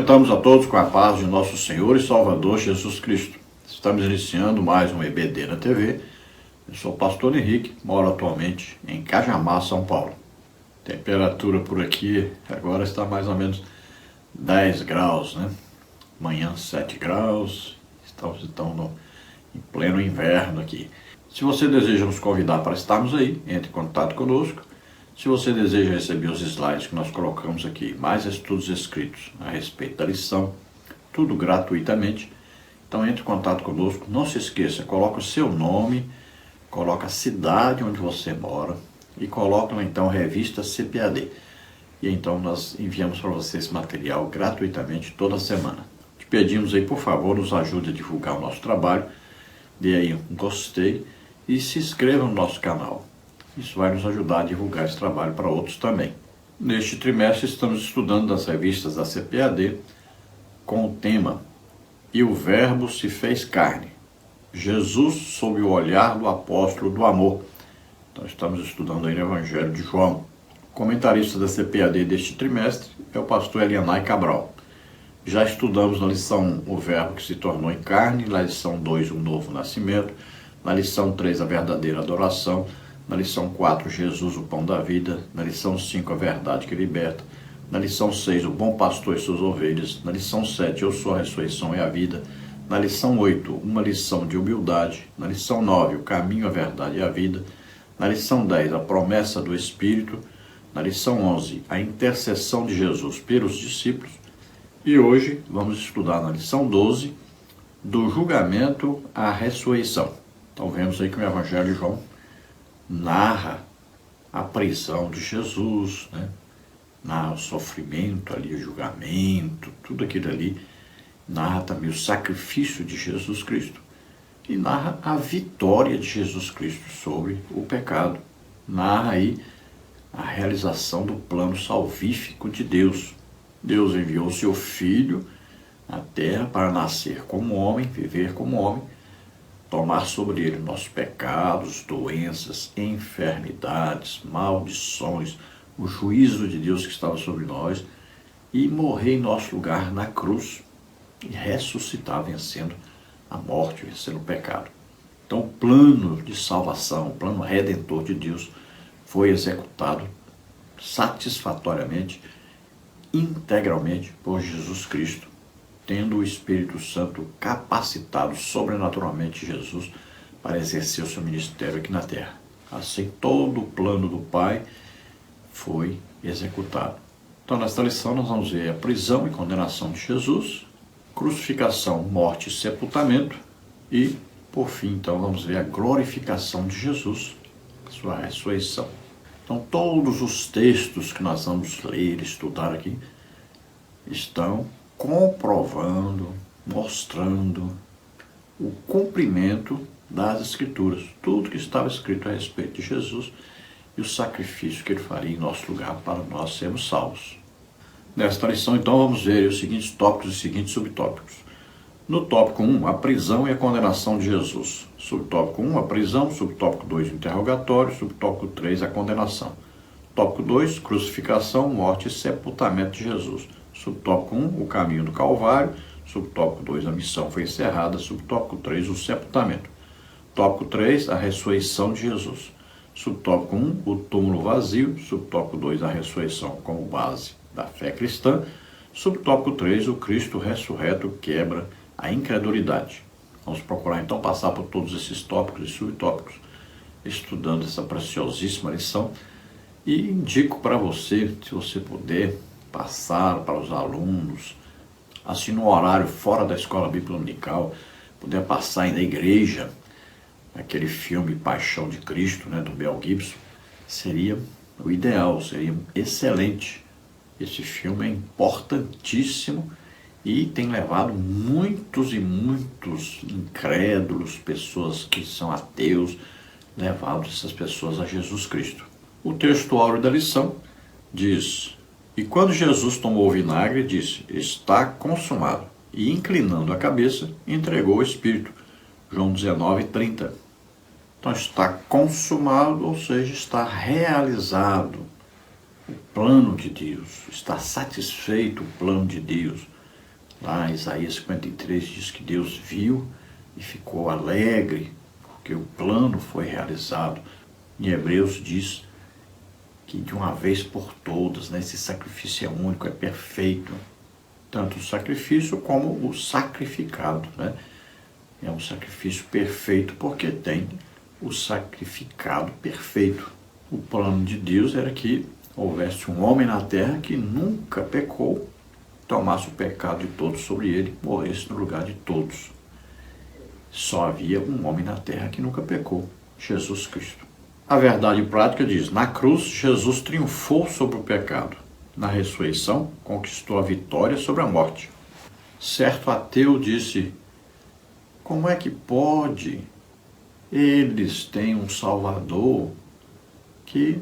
Cumprimentamos a todos com a paz de nosso Senhor e Salvador Jesus Cristo. Estamos iniciando mais um EBD na TV. Eu sou o pastor Henrique, moro atualmente em Cajamar, São Paulo. Temperatura por aqui agora está mais ou menos 10 graus, né? Manhã 7 graus, estamos então em pleno inverno aqui. Se você deseja nos convidar para estarmos aí, entre em contato conosco. Se você deseja receber os slides que nós colocamos aqui, mais estudos escritos a respeito da lição, tudo gratuitamente, então entre em contato conosco. Não se esqueça, coloca o seu nome, coloca a cidade onde você mora e coloca lá então a revista CPAD. E então nós enviamos para você esse material gratuitamente toda semana. Te pedimos aí, por favor, nos ajude a divulgar o nosso trabalho, dê aí um gostei e se inscreva no nosso canal. Isso vai nos ajudar a divulgar esse trabalho para outros também. Neste trimestre estamos estudando das revistas da CPAD com o tema E o Verbo se fez carne. Jesus sob o olhar do apóstolo do amor. Então estamos estudando aí no Evangelho de João. O comentarista da CPAD deste trimestre é o pastor Elianai Cabral. Já estudamos na lição 1 o Verbo que se tornou em carne, na lição 2 o novo nascimento, na lição 3 a verdadeira adoração, na lição 4, Jesus, o pão da vida. Na lição 5, a verdade que liberta. Na lição 6, o bom pastor e suas ovelhas. Na lição 7, eu sou a ressurreição e a vida. Na lição 8, uma lição de humildade. Na lição 9, o caminho, a verdade e a vida. Na lição 10, a promessa do Espírito. Na lição 11, a intercessão de Jesus pelos discípulos. E hoje vamos estudar na lição 12, do julgamento à ressurreição. Então vemos aí que o Evangelho de João narra a prisão de Jesus, né? Narra o sofrimento ali, o julgamento, tudo aquilo ali. Narra também o sacrifício de Jesus Cristo. E narra a vitória de Jesus Cristo sobre o pecado. Narra aí a realização do plano salvífico de Deus. Deus enviou seu Filho à terra para nascer como homem, viver como homem, tomar sobre ele nossos pecados, doenças, enfermidades, maldições, o juízo de Deus que estava sobre nós, e morrer em nosso lugar na cruz e ressuscitar vencendo a morte, vencendo o pecado. Então o plano de salvação, o plano redentor de Deus foi executado satisfatoriamente, integralmente por Jesus Cristo, tendo o Espírito Santo capacitado sobrenaturalmente Jesus para exercer o seu ministério aqui na terra. Assim, todo o plano do Pai foi executado. Então, nesta lição, nós vamos ver a prisão e condenação de Jesus, crucificação, morte e sepultamento, e, por fim, então, vamos ver a glorificação de Jesus, sua ressurreição. Então, todos os textos que nós vamos ler e estudar aqui estão comprovando, mostrando o cumprimento das Escrituras, tudo que estava escrito a respeito de Jesus e o sacrifício que ele faria em nosso lugar para nós sermos salvos. Nesta lição, então, vamos ver os seguintes tópicos e os seguintes subtópicos. No tópico 1, a prisão e a condenação de Jesus. Subtópico 1, a prisão. Subtópico 2, o interrogatório. Subtópico 3, a condenação. Tópico 2, crucificação, morte e sepultamento de Jesus. Subtópico 1, o caminho do Calvário. Subtópico 2, a missão foi encerrada. Subtópico 3, o sepultamento. Tópico 3, a ressurreição de Jesus. Subtópico 1, o túmulo vazio. Subtópico 2, a ressurreição como base da fé cristã. Subtópico 3, o Cristo ressurreto quebra a incredulidade. Vamos procurar então passar por todos esses tópicos e subtópicos, estudando essa preciosíssima lição. E indico para você, se você puder, passar para os alunos, assim no horário fora da escola bíblica dominical, puder passar aí na igreja, aquele filme Paixão de Cristo, né, do Mel Gibson, seria o ideal, seria excelente. Esse filme é importantíssimo e tem levado muitos e muitos incrédulos, pessoas que são ateus, levado essas pessoas a Jesus Cristo. O texto áureo da lição diz: E quando Jesus tomou o vinagre, disse, está consumado. E inclinando a cabeça, entregou o Espírito. João 19:30. Então está consumado, ou seja, está realizado o plano de Deus. Está satisfeito o plano de Deus. Lá em Isaías 53 diz que Deus viu e ficou alegre, porque o plano foi realizado. Em Hebreus diz que de uma vez por todas, né, esse sacrifício é único, é perfeito. Tanto o sacrifício como o sacrificado, né? É um sacrifício perfeito porque tem o sacrificado perfeito. O plano de Deus era que houvesse um homem na terra que nunca pecou, tomasse o pecado de todos sobre ele, morresse no lugar de todos. Só havia um homem na terra que nunca pecou, Jesus Cristo. A verdade prática diz, na cruz, Jesus triunfou sobre o pecado. Na ressurreição, conquistou a vitória sobre a morte. Certo ateu disse, como é que pode? Eles têm um Salvador que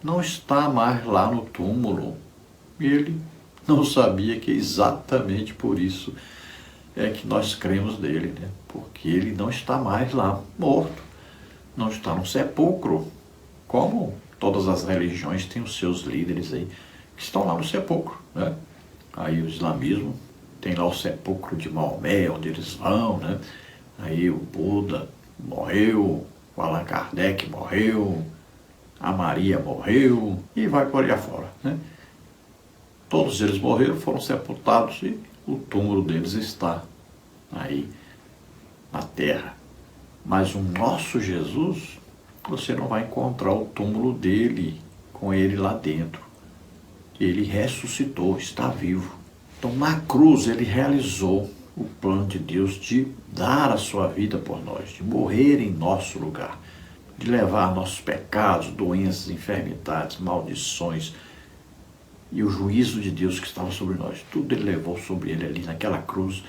não está mais lá no túmulo. Ele não sabia que exatamente por isso é que nós cremos nele, né? Porque ele não está mais lá morto, não está no sepulcro, como todas as religiões têm os seus líderes aí, que estão lá no sepulcro, né? Aí o islamismo tem lá o sepulcro de Maomé, onde eles vão, né? Aí o Buda morreu, o Allan Kardec morreu, a Maria morreu e vai por aí afora, né? Todos eles morreram, foram sepultados e o túmulo deles está aí na terra. Mas o nosso Jesus, você não vai encontrar o túmulo dele com ele lá dentro. Ele ressuscitou, está vivo. Então na cruz ele realizou o plano de Deus de dar a sua vida por nós, de morrer em nosso lugar, de levar nossos pecados, doenças, enfermidades, maldições e o juízo de Deus que estava sobre nós. Tudo ele levou sobre ele ali naquela cruz.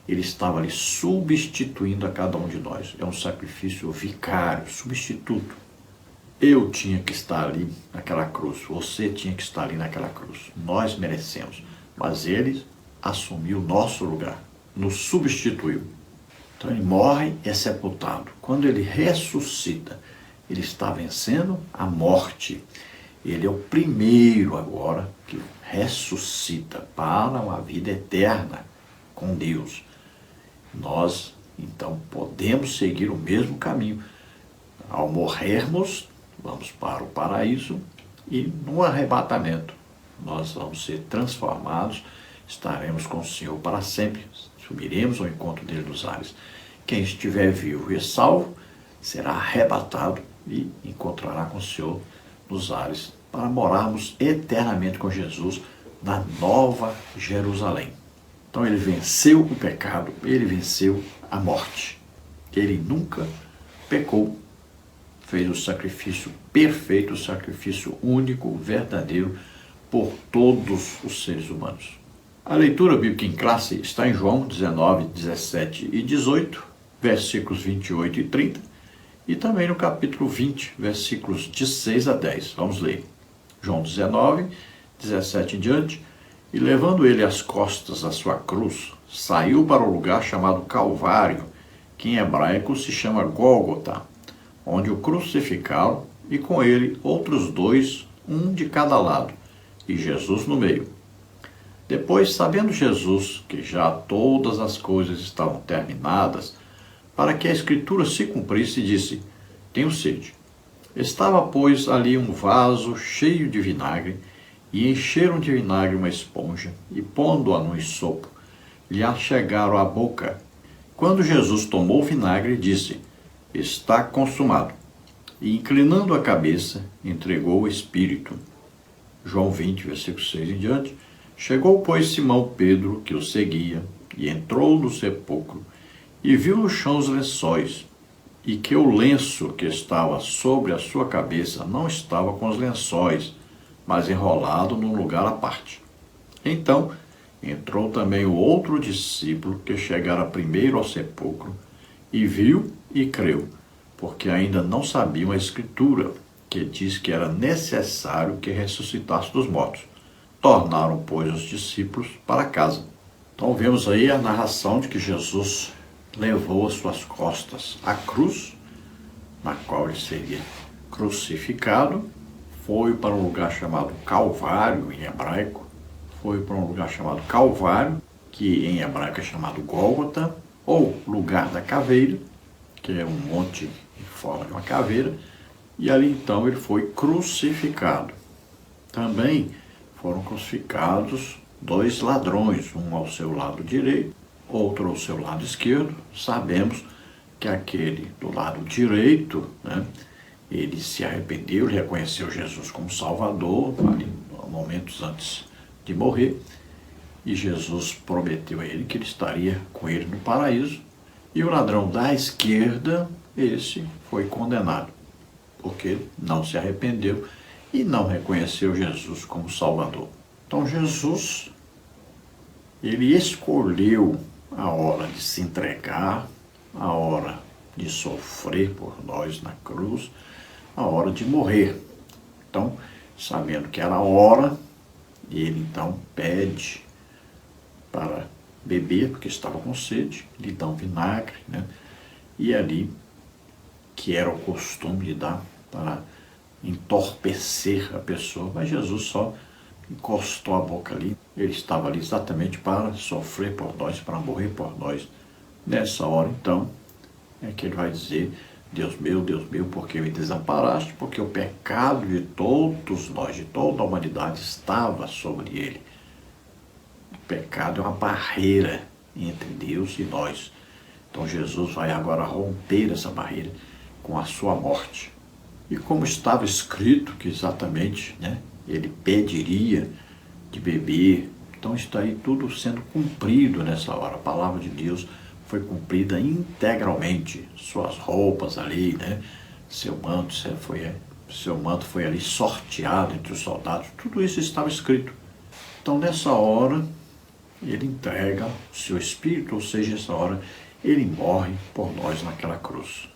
Ele estava ali substituindo a cada um de nós. É um sacrifício vicário, substituto. Eu tinha que estar ali naquela cruz. Você tinha que estar ali naquela cruz. Nós merecemos. Mas ele assumiu o nosso lugar. Nos substituiu. Então ele morre e é sepultado. Quando ele ressuscita, ele está vencendo a morte. Ele é o primeiro agora que ressuscita para uma vida eterna com Deus. Nós, então, podemos seguir o mesmo caminho. Ao morrermos, vamos para o paraíso e no arrebatamento nós vamos ser transformados, estaremos com o Senhor para sempre, subiremos ao encontro dele nos ares. Quem estiver vivo e salvo será arrebatado e encontrará com o Senhor nos ares para morarmos eternamente com Jesus na Nova Jerusalém. Então ele venceu o pecado, ele venceu a morte. Ele nunca pecou. Fez o sacrifício perfeito, o sacrifício único, verdadeiro, por todos os seres humanos. A leitura bíblica em classe está em João 19, 17 e 18, versículos 28 e 30, e também no capítulo 20, versículos de 6 a 10. Vamos ler. João 19, 17 em diante. E levando ele às costas a sua cruz, saiu para o lugar chamado Calvário, que em hebraico se chama Gólgota, onde o crucificaram, e com ele outros dois, um de cada lado, e Jesus no meio. Depois, sabendo Jesus que já todas as coisas estavam terminadas, para que a Escritura se cumprisse, disse, tenho sede. Estava, pois, ali um vaso cheio de vinagre, e encheram de vinagre uma esponja, e pondo-a no ensopo, lhe achegaram à boca. Quando Jesus tomou o vinagre, disse, está consumado. E inclinando a cabeça, entregou o Espírito. João 20, versículo 6 em diante. Chegou, pois, Simão Pedro, que o seguia, e entrou no sepulcro, e viu no chão os lençóis, e que o lenço que estava sobre a sua cabeça não estava com os lençóis, mas enrolado num lugar à parte. Então, entrou também o outro discípulo que chegara primeiro ao sepulcro, e viu e creu, porque ainda não sabiam a Escritura, que diz que era necessário que ressuscitasse dos mortos. Tornaram, pois, os discípulos para casa. Então vemos aí a narração de que Jesus levou às suas costas a cruz, na qual ele seria crucificado, foi para um lugar chamado Calvário, em hebraico, foi para um lugar chamado Calvário, que em hebraico é chamado Gólgota, ou lugar da caveira, que é um monte em forma de uma caveira, e ali então ele foi crucificado. Também foram crucificados 2 ladrões, um ao seu lado direito, outro ao seu lado esquerdo. Sabemos que aquele do lado direito, né, ele se arrependeu, ele reconheceu Jesus como Salvador, ali, momentos antes de morrer, e Jesus prometeu a ele que ele estaria com ele no paraíso. E o ladrão da esquerda, esse foi condenado, porque não se arrependeu e não reconheceu Jesus como Salvador. Então Jesus, ele escolheu a hora de se entregar, a hora de sofrer por nós na cruz, a hora de morrer. Então, sabendo que era a hora, ele então pede para beber, porque estava com sede, lhe dá um vinagre, né? E ali, que era o costume de dar para entorpecer a pessoa, mas Jesus só encostou a boca ali. Ele estava ali exatamente para sofrer por nós, para morrer por nós. Nessa hora, então, é que ele vai dizer: Deus meu, por que me desamparaste? Porque o pecado de todos nós, de toda a humanidade, estava sobre ele. O pecado é uma barreira entre Deus e nós. Então Jesus vai agora romper essa barreira com a sua morte. E como estava escrito que exatamente, né, ele pediria de beber, então está aí tudo sendo cumprido nessa hora. A palavra de Deus foi cumprida integralmente. Suas roupas ali, né, seu manto foi ali sorteado entre os soldados. Tudo isso estava escrito. Então nessa hora ele entrega o seu espírito, ou seja, nessa hora ele morre por nós naquela cruz.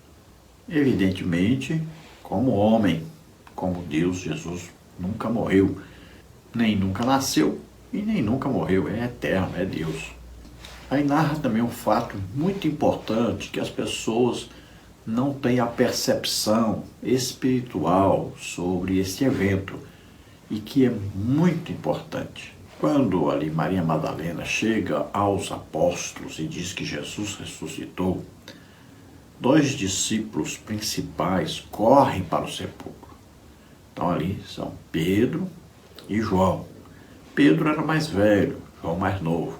Evidentemente, como homem, como Deus, Jesus nunca morreu, nem nunca nasceu e nem nunca morreu, é eterno, é Deus. Aí narra também um fato muito importante, que as pessoas não têm a percepção espiritual sobre esse evento, e que é muito importante. Quando ali Maria Madalena chega aos apóstolos e diz que Jesus ressuscitou, 2 discípulos principais correm para o sepulcro. Então ali são Pedro e João. Pedro era mais velho, João mais novo.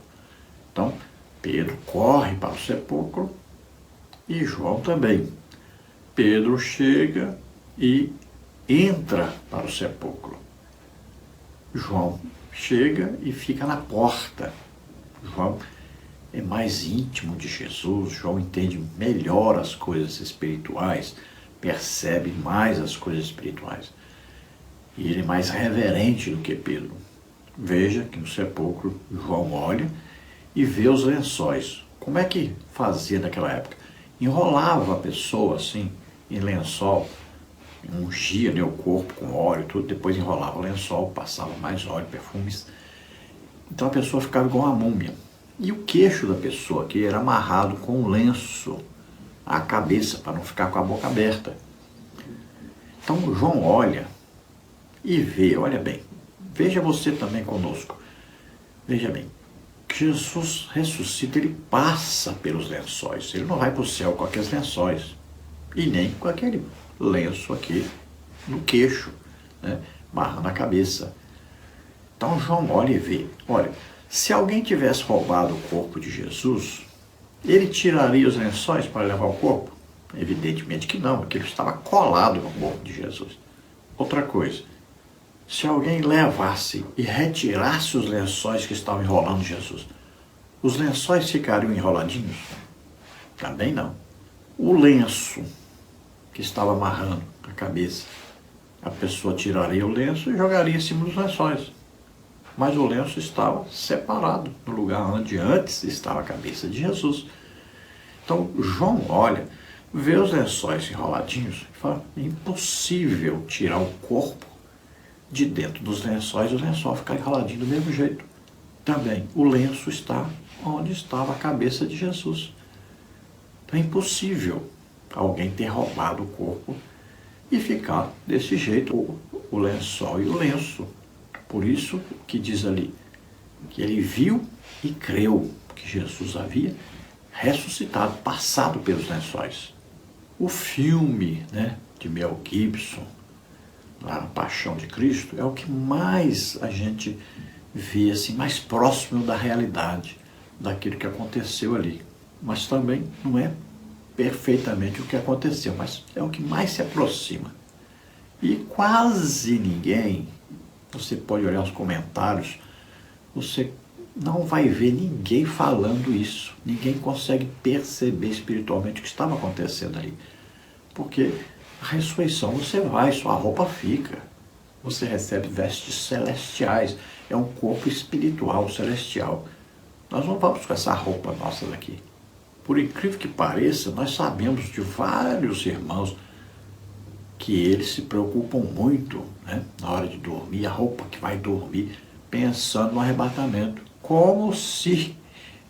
Então Pedro corre para o sepulcro e João também. Pedro chega e entra para o sepulcro. João chega e fica na porta. João é mais íntimo de Jesus, João entende melhor as coisas espirituais, percebe mais as coisas espirituais. E ele é mais reverente do que Pedro. Veja que no sepulcro João olha e vê os lençóis. Como é que fazia naquela época? Enrolava a pessoa assim, em lençol, ungia, né, o corpo com óleo, tudo, depois enrolava o lençol, passava mais óleo, perfumes. Então a pessoa ficava igual uma múmia. E o queixo da pessoa que era amarrado com um lenço à cabeça, para não ficar com a boca aberta. Então João olha e vê, olha bem, veja você também conosco, veja bem, Jesus ressuscita, ele passa pelos lençóis, ele não vai para o céu com aqueles lençóis, e nem com aquele lenço aqui no queixo, né, amarrando a cabeça. Então João olha e vê, olha, se alguém tivesse roubado o corpo de Jesus, ele tiraria os lençóis para levar o corpo? Evidentemente que não, porque ele estava colado no corpo de Jesus. Outra coisa, se alguém levasse e retirasse os lençóis que estavam enrolando Jesus, os lençóis ficariam enroladinhos? Também não. O lenço que estava amarrando a cabeça, a pessoa tiraria o lenço e jogaria em cima dos lençóis. Mas o lenço estava separado do lugar onde antes estava a cabeça de Jesus. Então João olha, vê os lençóis enroladinhos e fala: é impossível tirar o corpo de dentro dos lençóis e o lençol ficar enroladinho do mesmo jeito. Também o lenço está onde estava a cabeça de Jesus. Então é impossível alguém ter roubado o corpo e ficar desse jeito, o lençol e o lenço. Por isso que diz ali, que ele viu e creu que Jesus havia ressuscitado, passado pelos lençóis. O filme, de Mel Gibson, lá na Paixão de Cristo, é o que mais a gente vê assim, mais próximo da realidade, daquilo que aconteceu ali. Mas também não é perfeitamente o que aconteceu, mas é o que mais se aproxima. E quase ninguém, você pode olhar os comentários, você não vai ver ninguém falando isso. Ninguém consegue perceber espiritualmente o que estava acontecendo ali. Porque a ressurreição, você vai, sua roupa fica. Você recebe vestes celestiais. É um corpo espiritual, celestial. Nós não vamos com essa roupa nossa daqui. Por incrível que pareça, nós sabemos de vários irmãos que eles se preocupam muito, na hora de dormir, a roupa que vai dormir, pensando no arrebatamento. Como se,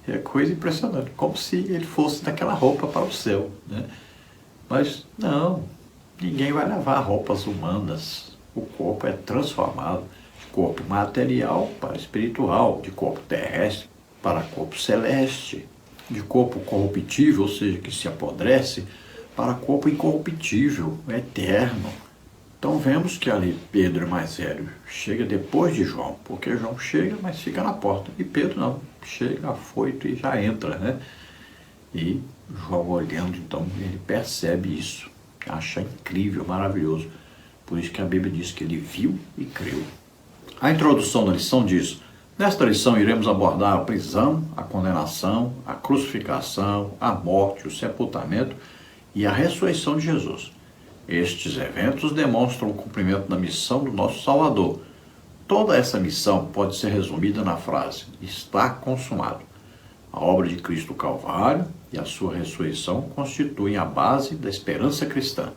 é coisa impressionante, como se ele fosse daquela roupa para o céu. Mas não, ninguém vai levar roupas humanas. O corpo é transformado de corpo material para espiritual, de corpo terrestre para corpo celeste, de corpo corruptível, ou seja, que se apodrece, para corpo incorruptível, eterno. Então vemos que ali Pedro é mais velho, chega depois de João, porque João chega, mas fica na porta. E Pedro não, chega afoito e já entra, E João olhando, então, ele percebe isso, acha incrível, maravilhoso. Por isso que a Bíblia diz que ele viu e creu. A introdução da lição diz: nesta lição iremos abordar a prisão, a condenação, a crucificação, a morte, o sepultamento e a ressurreição de Jesus. Estes eventos demonstram o cumprimento da missão do nosso Salvador. Toda essa missão pode ser resumida na frase: está consumado. A obra de Cristo do Calvário e a sua ressurreição constituem a base da esperança cristã.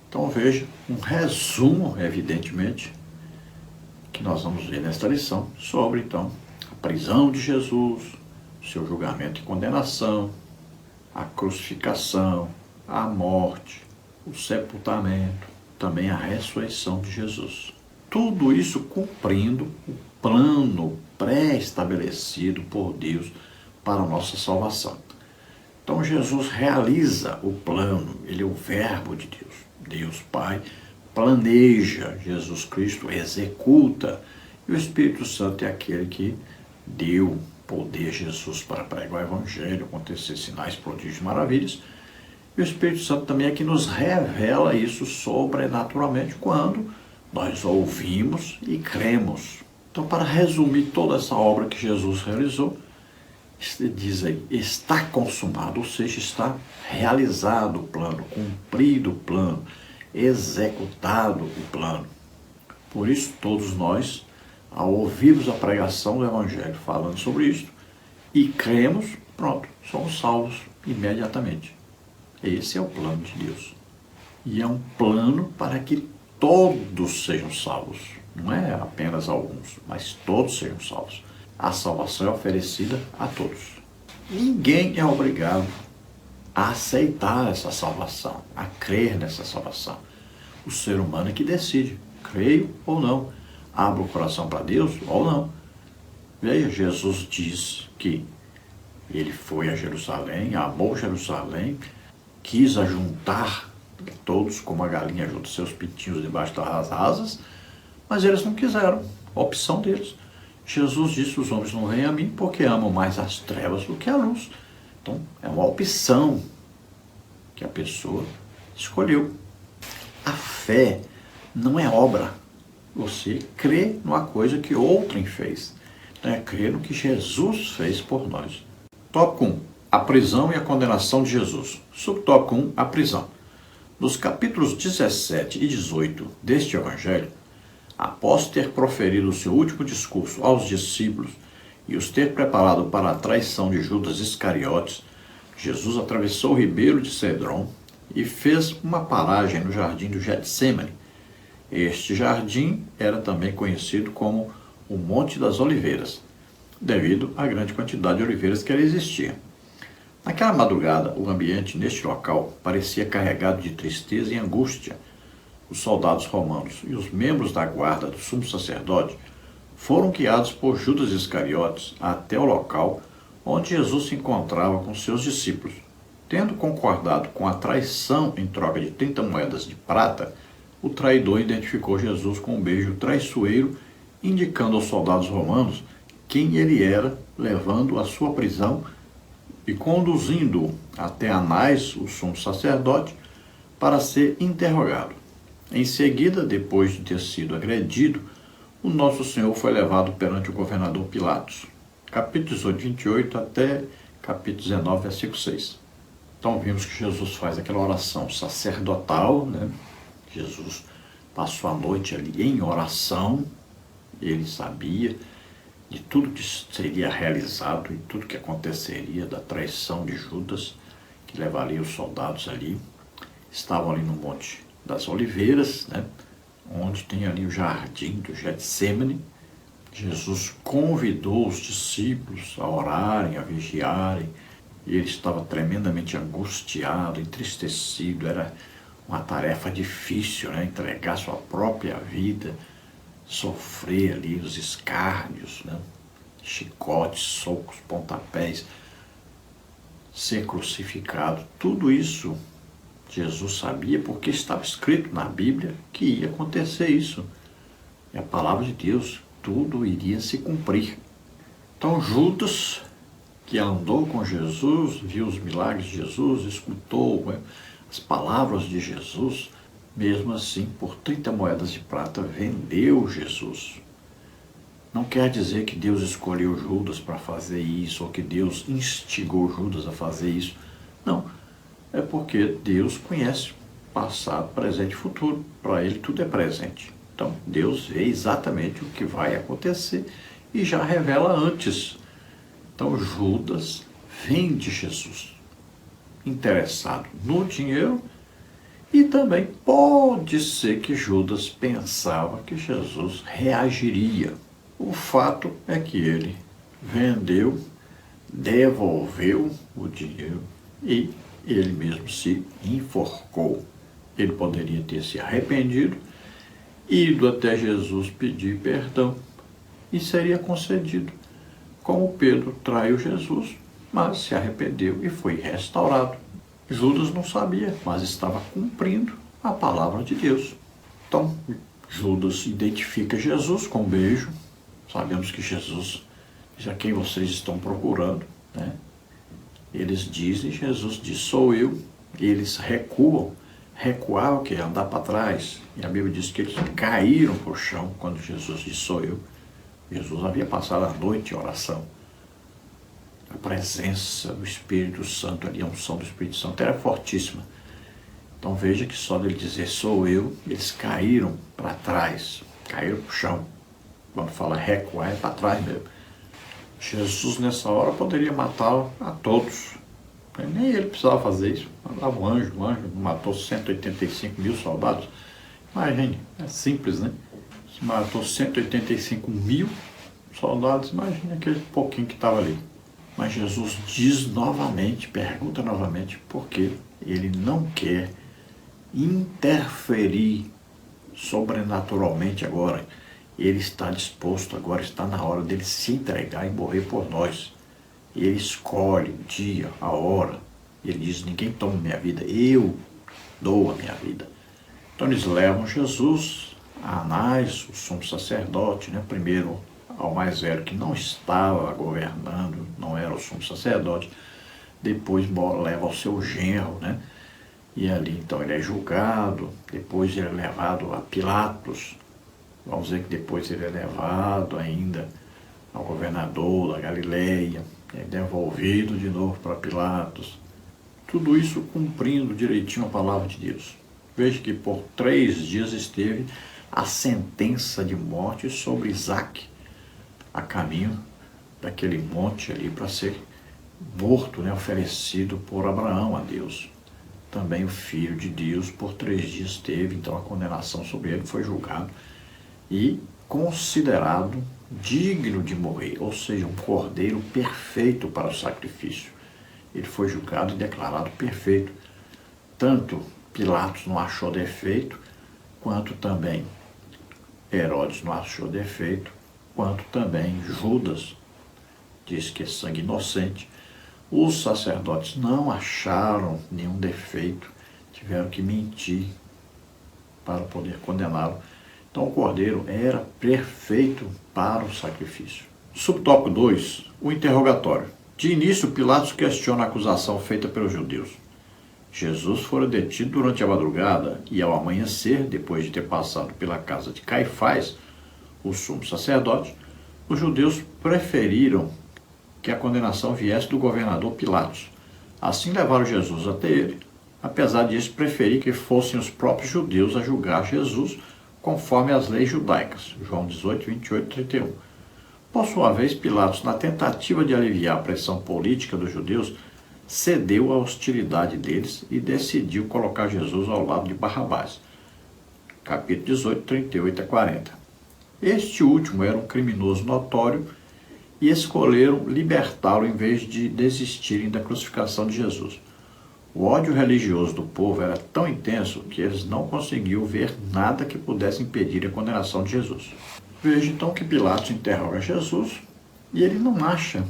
Então veja, um resumo, evidentemente, que nós vamos ver nesta lição sobre, então, a prisão de Jesus, seu julgamento e condenação, a crucificação, a morte, o sepultamento, também a ressurreição de Jesus. Tudo isso cumprindo o plano pré-estabelecido por Deus para a nossa salvação. Então Jesus realiza o plano, ele é o verbo de Deus. Deus Pai planeja, Jesus Cristo executa, e o Espírito Santo é aquele que deu poder a Jesus para pregar o Evangelho, acontecer sinais, prodígios e maravilhas. E o Espírito Santo também é que nos revela isso sobrenaturalmente quando nós ouvimos e cremos. Então, para resumir toda essa obra que Jesus realizou, diz aí, está consumado, ou seja, está realizado o plano, cumprido o plano, executado o plano. Por isso, todos nós, ao ouvirmos a pregação do Evangelho falando sobre isso, e cremos, pronto, somos salvos imediatamente. Esse é o plano de Deus. E é um plano para que todos sejam salvos. Não é apenas alguns, mas todos sejam salvos. A salvação é oferecida a todos. Ninguém é obrigado a aceitar essa salvação, a crer nessa salvação. O ser humano é que decide, creio ou não, abre o coração para Deus ou não. Veja, Jesus diz que ele foi a Jerusalém, amou Jerusalém, quis ajuntar todos como a galinha junta seus pintinhos debaixo das asas, mas eles não quiseram, a opção deles. Jesus disse: os homens não vêm a mim porque amam mais as trevas do que a luz. Então, é uma opção que a pessoa escolheu. A fé não é obra. Você crê numa coisa que outrem fez. Então, é crer no que Jesus fez por nós. Tópico 1. A prisão e a condenação de Jesus. Subtópico 1. A prisão. Nos capítulos 17 e 18 deste Evangelho, após ter proferido o seu último discurso aos discípulos e os ter preparado para a traição de Judas Iscariotes, Jesus atravessou o ribeiro de Cedron e fez uma paragem no jardim do Getsêmani. Este jardim era também conhecido como o Monte das Oliveiras, devido à grande quantidade de oliveiras que ali existia. Naquela madrugada, o ambiente neste local parecia carregado de tristeza e angústia. Os soldados romanos e os membros da guarda do sumo sacerdote foram guiados por Judas Iscariotes até o local onde Jesus se encontrava com seus discípulos. Tendo concordado com a traição em troca de 30 moedas de prata, o traidor identificou Jesus com um beijo traiçoeiro, indicando aos soldados romanos quem ele era, levando à sua prisão e conduzindo-o até Anás, o sumo sacerdote, para ser interrogado. Em seguida, depois de ter sido agredido, o nosso Senhor foi levado perante o governador Pilatos. Capítulo 18, 28 até capítulo 19, versículo 6. Então vimos que Jesus faz aquela oração sacerdotal, né? Jesus passou a noite ali em oração, ele sabia de tudo que seria realizado e tudo que aconteceria, da traição de Judas, que levaria os soldados ali. Estavam ali no Monte das Oliveiras, né? Onde tem ali o jardim do Getsêmani. Jesus convidou os discípulos a orarem, a vigiarem, e ele estava tremendamente angustiado, entristecido. Era uma tarefa difícil, né? Entregar sua própria vida, sofrer ali os escárnios, né? Chicotes, socos, pontapés, ser crucificado. Tudo isso Jesus sabia porque estava escrito na Bíblia que ia acontecer isso. É a palavra de Deus, tudo iria se cumprir. Então Judas, que andou com Jesus, viu os milagres de Jesus, escutou, né, as palavras de Jesus, mesmo assim, por 30 moedas de prata, vendeu Jesus. Não quer dizer que Deus escolheu Judas para fazer isso, ou que Deus instigou Judas a fazer isso. Não, é porque Deus conhece passado, presente e futuro. Para ele tudo é presente. Então Deus vê exatamente o que vai acontecer e já revela antes. Então Judas vende Jesus, interessado no dinheiro, e também pode ser que Judas pensava que Jesus reagiria. O fato é que ele vendeu, devolveu o dinheiro e ele mesmo se enforcou. Ele poderia ter se arrependido, ido até Jesus pedir perdão e seria concedido. Como Pedro traiu Jesus, mas se arrependeu e foi restaurado. Judas não sabia, mas estava cumprindo a palavra de Deus. Então, Judas identifica Jesus com um beijo. Sabemos que Jesus diz a quem vocês estão procurando, né? Eles dizem, Jesus diz, sou eu. E eles recuam. Recuar o quê? Andar para trás. E a Bíblia diz que eles caíram para o chão quando Jesus disse, sou eu. Jesus havia passado a noite em oração. A presença do Espírito Santo ali, a unção do Espírito Santo era fortíssima. Então veja que só dele dizer sou eu, eles caíram para trás, caíram para o chão. Quando fala recuar, é para trás mesmo. Jesus nessa hora poderia matá-lo a todos. Nem ele precisava fazer isso. Mandava um anjo matou 185 mil soldados. Imagine, é simples, né? Se matou 185 mil soldados, imagine aquele pouquinho que estava ali. Mas Jesus diz novamente, pergunta novamente, porque ele não quer interferir sobrenaturalmente agora. Ele está disposto, agora está na hora dele se entregar e morrer por nós. Ele escolhe o dia, a hora. Ele diz, ninguém toma minha vida, eu dou a minha vida. Então eles levam Jesus a Anás, o sumo sacerdote, né? Primeiro ao mais velho que não estava governando, não era o sumo sacerdote, depois leva ao seu genro, né? E ali então ele é julgado, depois ele é levado a Pilatos, vamos dizer que depois ele é levado ainda ao governador da Galileia, é devolvido de novo para Pilatos, tudo isso cumprindo direitinho a palavra de Deus. Veja que por 3 dias esteve a sentença de morte sobre Isaque, a caminho daquele monte ali para ser morto, né, oferecido por Abraão a Deus. Também o Filho de Deus por 3 dias teve, então a condenação sobre ele foi julgado e considerado digno de morrer, ou seja, um cordeiro perfeito para o sacrifício. Ele foi julgado e declarado perfeito. Tanto Pilatos não achou defeito, quanto também Herodes não achou defeito, quanto também Judas diz que é sangue inocente. Os sacerdotes não acharam nenhum defeito, tiveram que mentir para poder condená-lo. Então o cordeiro era perfeito para o sacrifício. Subtópico 2, o interrogatório. De início, Pilatos questiona a acusação feita pelos judeus. Jesus fora detido durante a madrugada e ao amanhecer, depois de ter passado pela casa de Caifás, o sumo sacerdote, os judeus preferiram que a condenação viesse do governador Pilatos. Assim levaram Jesus até ele, apesar disso preferir que fossem os próprios judeus a julgar Jesus conforme as leis judaicas. João 18, 28, 31. Por sua vez, Pilatos, na tentativa de aliviar a pressão política dos judeus, cedeu à hostilidade deles e decidiu colocar Jesus ao lado de Barrabás. Capítulo 18, 38 a 40. Este último era um criminoso notório e escolheram libertá-lo em vez de desistirem da crucificação de Jesus. O ódio religioso do povo era tão intenso que eles não conseguiam ver nada que pudesse impedir a condenação de Jesus. Veja então que Pilatos interroga Jesus e ele não acha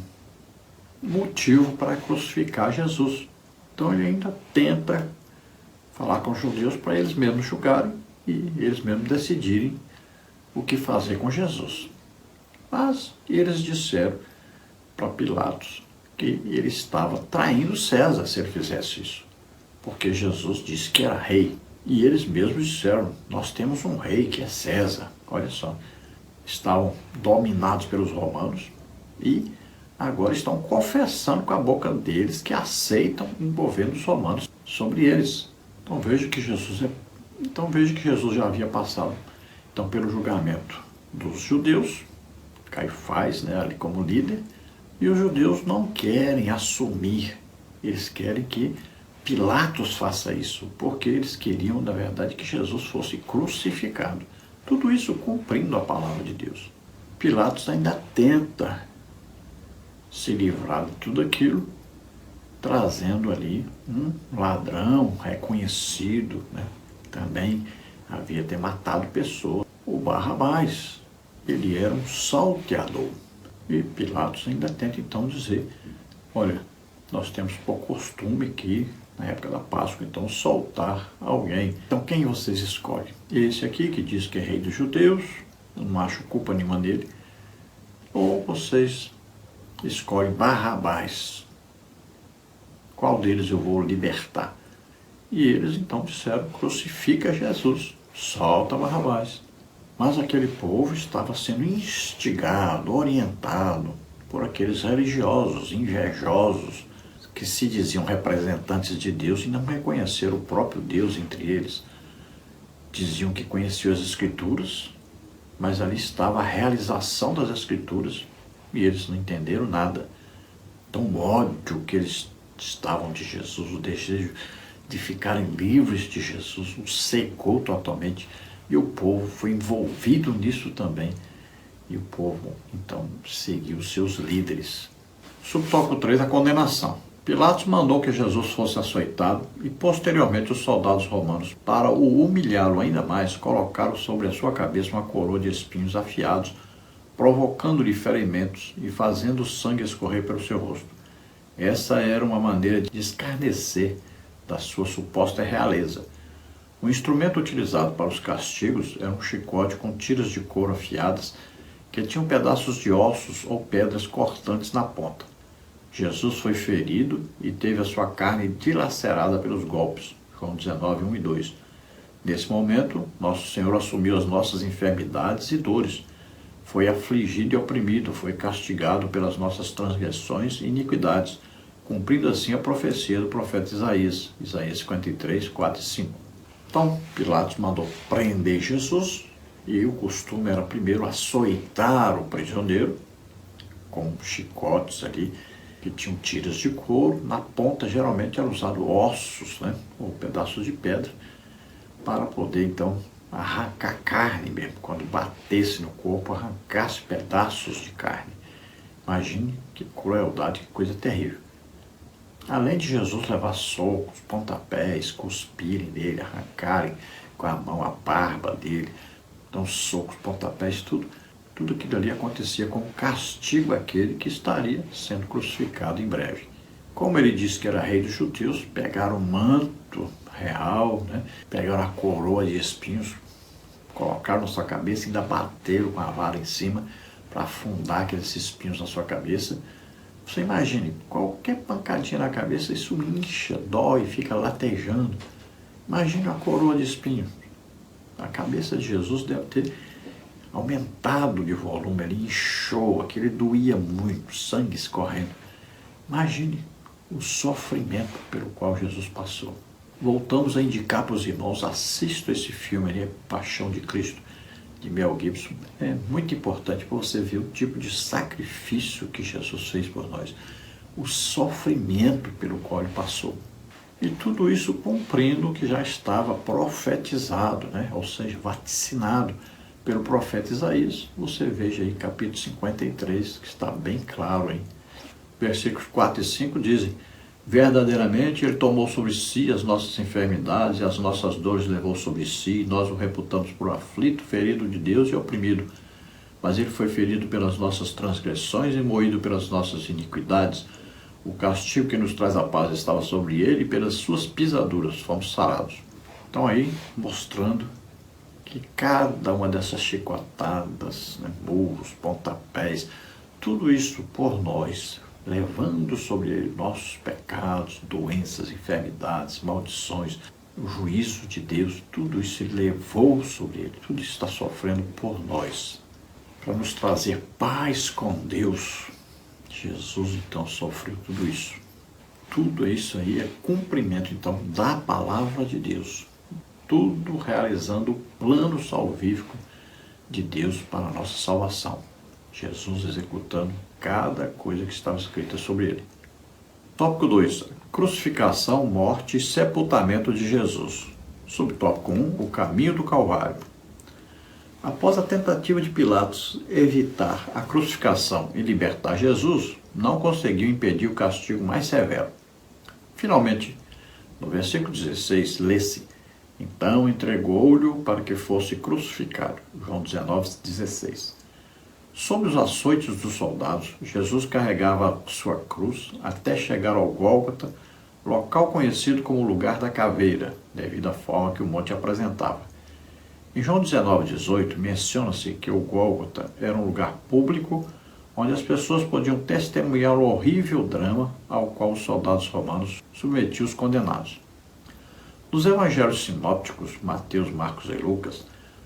motivo para crucificar Jesus. Então ele ainda tenta falar com os judeus para eles mesmos julgarem e eles mesmos decidirem o que fazer com Jesus. Mas eles disseram para Pilatos que ele estava traindo César se ele fizesse isso, porque Jesus disse que era rei. E eles mesmos disseram, nós temos um rei que é César. Olha só, estavam dominados pelos romanos e agora estão confessando com a boca deles que aceitam o governo dos romanos sobre eles. Então veja que Jesus já havia passado pelo julgamento dos judeus, Caifás, ali como líder, e os judeus não querem assumir, eles querem que Pilatos faça isso, porque eles queriam, na verdade, que Jesus fosse crucificado. Tudo isso cumprindo a palavra de Deus. Pilatos ainda tenta se livrar de tudo aquilo, trazendo ali um ladrão reconhecido, também havia ter matado pessoas, o Barrabás. Ele era um salteador. E Pilatos ainda tenta então dizer, olha, nós temos por costume aqui, na época da Páscoa, então soltar alguém. Então quem vocês escolhem? Esse aqui que diz que é rei dos judeus, eu não acho culpa nenhuma dele, ou vocês escolhem Barrabás? Qual deles eu vou libertar? E eles então disseram, crucifica Jesus, solta Barrabás. Mas aquele povo estava sendo instigado, orientado por aqueles religiosos, invejosos, que se diziam representantes de Deus e não reconheceram o próprio Deus entre eles. Diziam que conheciam as Escrituras, mas ali estava a realização das Escrituras e eles não entenderam nada. Então o ódio que eles estavam de Jesus, o desejo de ficarem livres de Jesus, o secou totalmente. E o povo foi envolvido nisso também. E o povo, então, seguiu seus líderes. Subtópico 3, a condenação. Pilatos mandou que Jesus fosse açoitado e, posteriormente, os soldados romanos, para o humilhá-lo ainda mais, colocaram sobre a sua cabeça uma coroa de espinhos afiados, provocando-lhe ferimentos e fazendo o sangue escorrer pelo seu rosto. Essa era uma maneira de escarnecer da sua suposta realeza. O instrumento utilizado para os castigos era um chicote com tiras de couro afiadas que tinham pedaços de ossos ou pedras cortantes na ponta. Jesus foi ferido e teve a sua carne dilacerada pelos golpes. João 19, 1 e 2. Nesse momento, nosso Senhor assumiu as nossas enfermidades e dores. Foi afligido e oprimido, foi castigado pelas nossas transgressões e iniquidades, cumprindo assim a profecia do profeta Isaías, Isaías 53, 4 e 5. Então, Pilatos mandou prender Jesus e o costume era primeiro açoitar o prisioneiro com chicotes ali, que tinham tiras de couro. Na ponta, geralmente, eram usados ossos, ou pedaços de pedra, para poder, então, arrancar carne mesmo. Quando batesse no corpo, arrancasse pedaços de carne. Imagine que crueldade, que coisa terrível. Além de Jesus levar socos, pontapés, cuspirem nele, arrancarem com a mão a barba dele, então socos, pontapés, tudo Tudo aquilo ali acontecia como castigo àquele que estaria sendo crucificado em breve. Como ele disse que era rei dos judeus, pegaram o manto real, né? Pegaram a coroa de espinhos, colocaram na sua cabeça e ainda bateram com a vara em cima para afundar aqueles espinhos na sua cabeça. Você imagine, qualquer pancadinha na cabeça, isso incha, dói, fica latejando. Imagine a coroa de espinhos. A cabeça de Jesus deve ter aumentado de volume, ele inchou, aquele doía muito, sangue escorrendo. Imagine o sofrimento pelo qual Jesus passou. Voltamos a indicar para os irmãos, assistam esse filme, ele é Paixão de Cristo, de Mel Gibson. É muito importante para você ver o tipo de sacrifício que Jesus fez por nós, o sofrimento pelo qual ele passou. E tudo isso cumprindo o que já estava profetizado, né? Ou seja, vaticinado pelo profeta Isaías. Você veja aí capítulo 53, que está bem claro aí. Versículos 4 e 5 dizem: verdadeiramente ele tomou sobre si as nossas enfermidades e as nossas dores levou sobre si, e nós o reputamos por aflito, ferido de Deus e oprimido. Mas ele foi ferido pelas nossas transgressões e moído pelas nossas iniquidades. O castigo que nos traz a paz estava sobre ele, e pelas suas pisaduras fomos sarados. Então aí, mostrando que cada uma dessas chicotadas, né, murros, pontapés, tudo isso por nós, levando sobre ele nossos pecados, doenças, enfermidades, maldições, o juízo de Deus, tudo isso ele levou sobre ele, tudo isso está sofrendo por nós, para nos trazer paz com Deus. Jesus então sofreu tudo isso. Tudo isso aí é cumprimento então da palavra de Deus. Tudo realizando o plano salvífico de Deus para a nossa salvação. Jesus executando cada coisa que estava escrita sobre ele. Tópico 2. Crucificação, morte e sepultamento de Jesus. Subtópico 1. O caminho do Calvário. Após a tentativa de Pilatos evitar a crucificação e libertar Jesus, não conseguiu impedir o castigo mais severo. Finalmente, no versículo 16, lê-se: então entregou-lhe para que fosse crucificado. João 19:16. Sob os açoites dos soldados, Jesus carregava sua cruz até chegar ao Gólgota, local conhecido como lugar da caveira, devido à forma que o monte apresentava. Em João 19:18, menciona-se que o Gólgota era um lugar público onde as pessoas podiam testemunhar o horrível drama ao qual os soldados romanos submetiam os condenados. Nos evangelhos sinópticos, Mateus, Marcos e Lucas,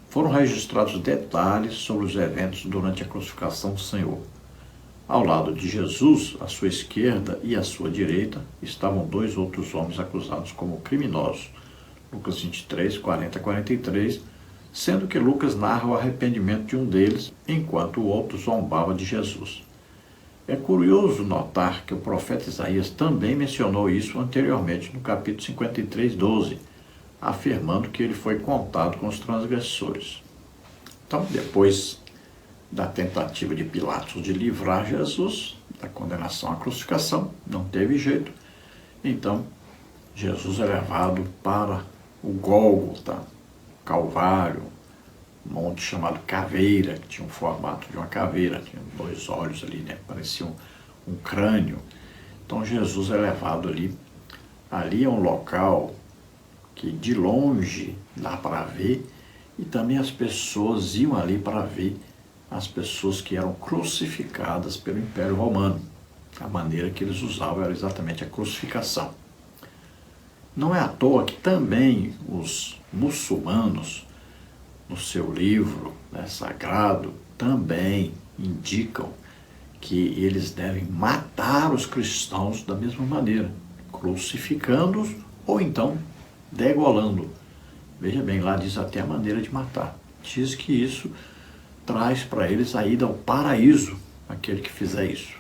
foram registrados detalhes sobre os eventos durante a crucificação do Senhor. Ao lado de Jesus, à sua esquerda e à sua direita, estavam dois outros homens acusados como criminosos. Lucas 23, 40 a 43, sendo que Lucas narra o arrependimento de um deles, enquanto o outro zombava de Jesus. É curioso notar que o profeta Isaías também mencionou isso anteriormente no capítulo 53, 12, afirmando que ele foi contado com os transgressores. Então, depois da tentativa de Pilatos de livrar Jesus da condenação à crucificação, não teve jeito. Então, Jesus é levado para o Gólgota, Calvário, um monte chamado Caveira, que tinha um formato de uma caveira, tinha dois olhos ali, né? Parecia um crânio. Então Jesus é levado ali. Ali é um local que de longe dá para ver, e também as pessoas iam ali para ver as pessoas que eram crucificadas pelo Império Romano. A maneira que eles usavam era exatamente a crucificação. Não é à toa que também os muçulmanos, no seu livro, né, sagrado, também indicam que eles devem matar os cristãos da mesma maneira, crucificando-os ou então degolando. Veja bem, lá diz até a maneira de matar. Diz que isso traz para eles a ida ao paraíso, aquele que fizer isso.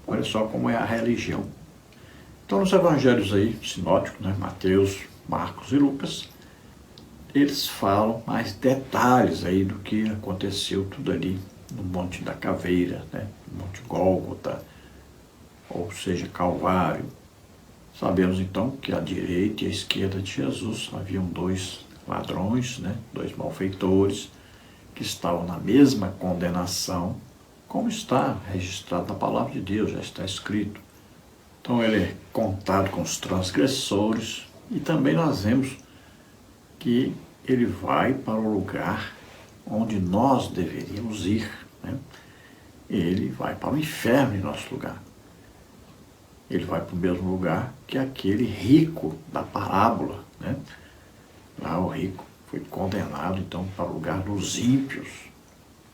Olha só como é a religião. Então, nos evangelhos aí, sinóticos, né, Mateus, Marcos e Lucas, eles falam mais detalhes aí do que aconteceu tudo ali no Monte da Caveira, né, no Monte Gólgota, ou seja, Calvário. Sabemos então que à direita e à esquerda de Jesus haviam dois ladrões, né, dois malfeitores, que estavam na mesma condenação, como está registrado na palavra de Deus, já está escrito. Então ele é contado com os transgressores, e também nós vemos que ele vai para o lugar onde nós deveríamos ir, né? Ele vai para o inferno em nosso lugar. Ele vai para o mesmo lugar que aquele rico da parábola, né? Lá o rico foi condenado, então, para o lugar dos ímpios.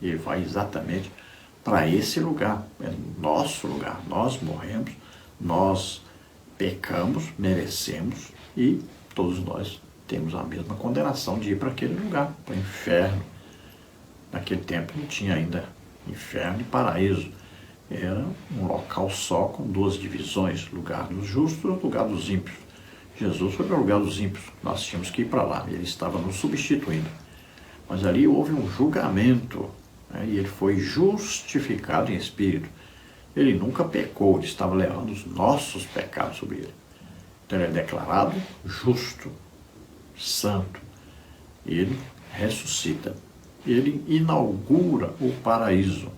Ele vai exatamente para esse lugar, é nosso lugar. Nós morremos, nós pecamos, merecemos, e todos nós temos a mesma condenação de ir para aquele lugar, para o inferno. Naquele tempo não tinha ainda inferno e paraíso. Era um local só com duas divisões, lugar dos justos e lugar dos ímpios. Jesus foi para o lugar dos ímpios, nós tínhamos que ir para lá, ele estava nos substituindo. Mas ali houve um julgamento, né, e ele foi justificado em espírito. Ele nunca pecou, ele estava levando os nossos pecados sobre ele. Então ele é declarado justo, santo. Ele ressuscita. Ele inaugura o paraíso.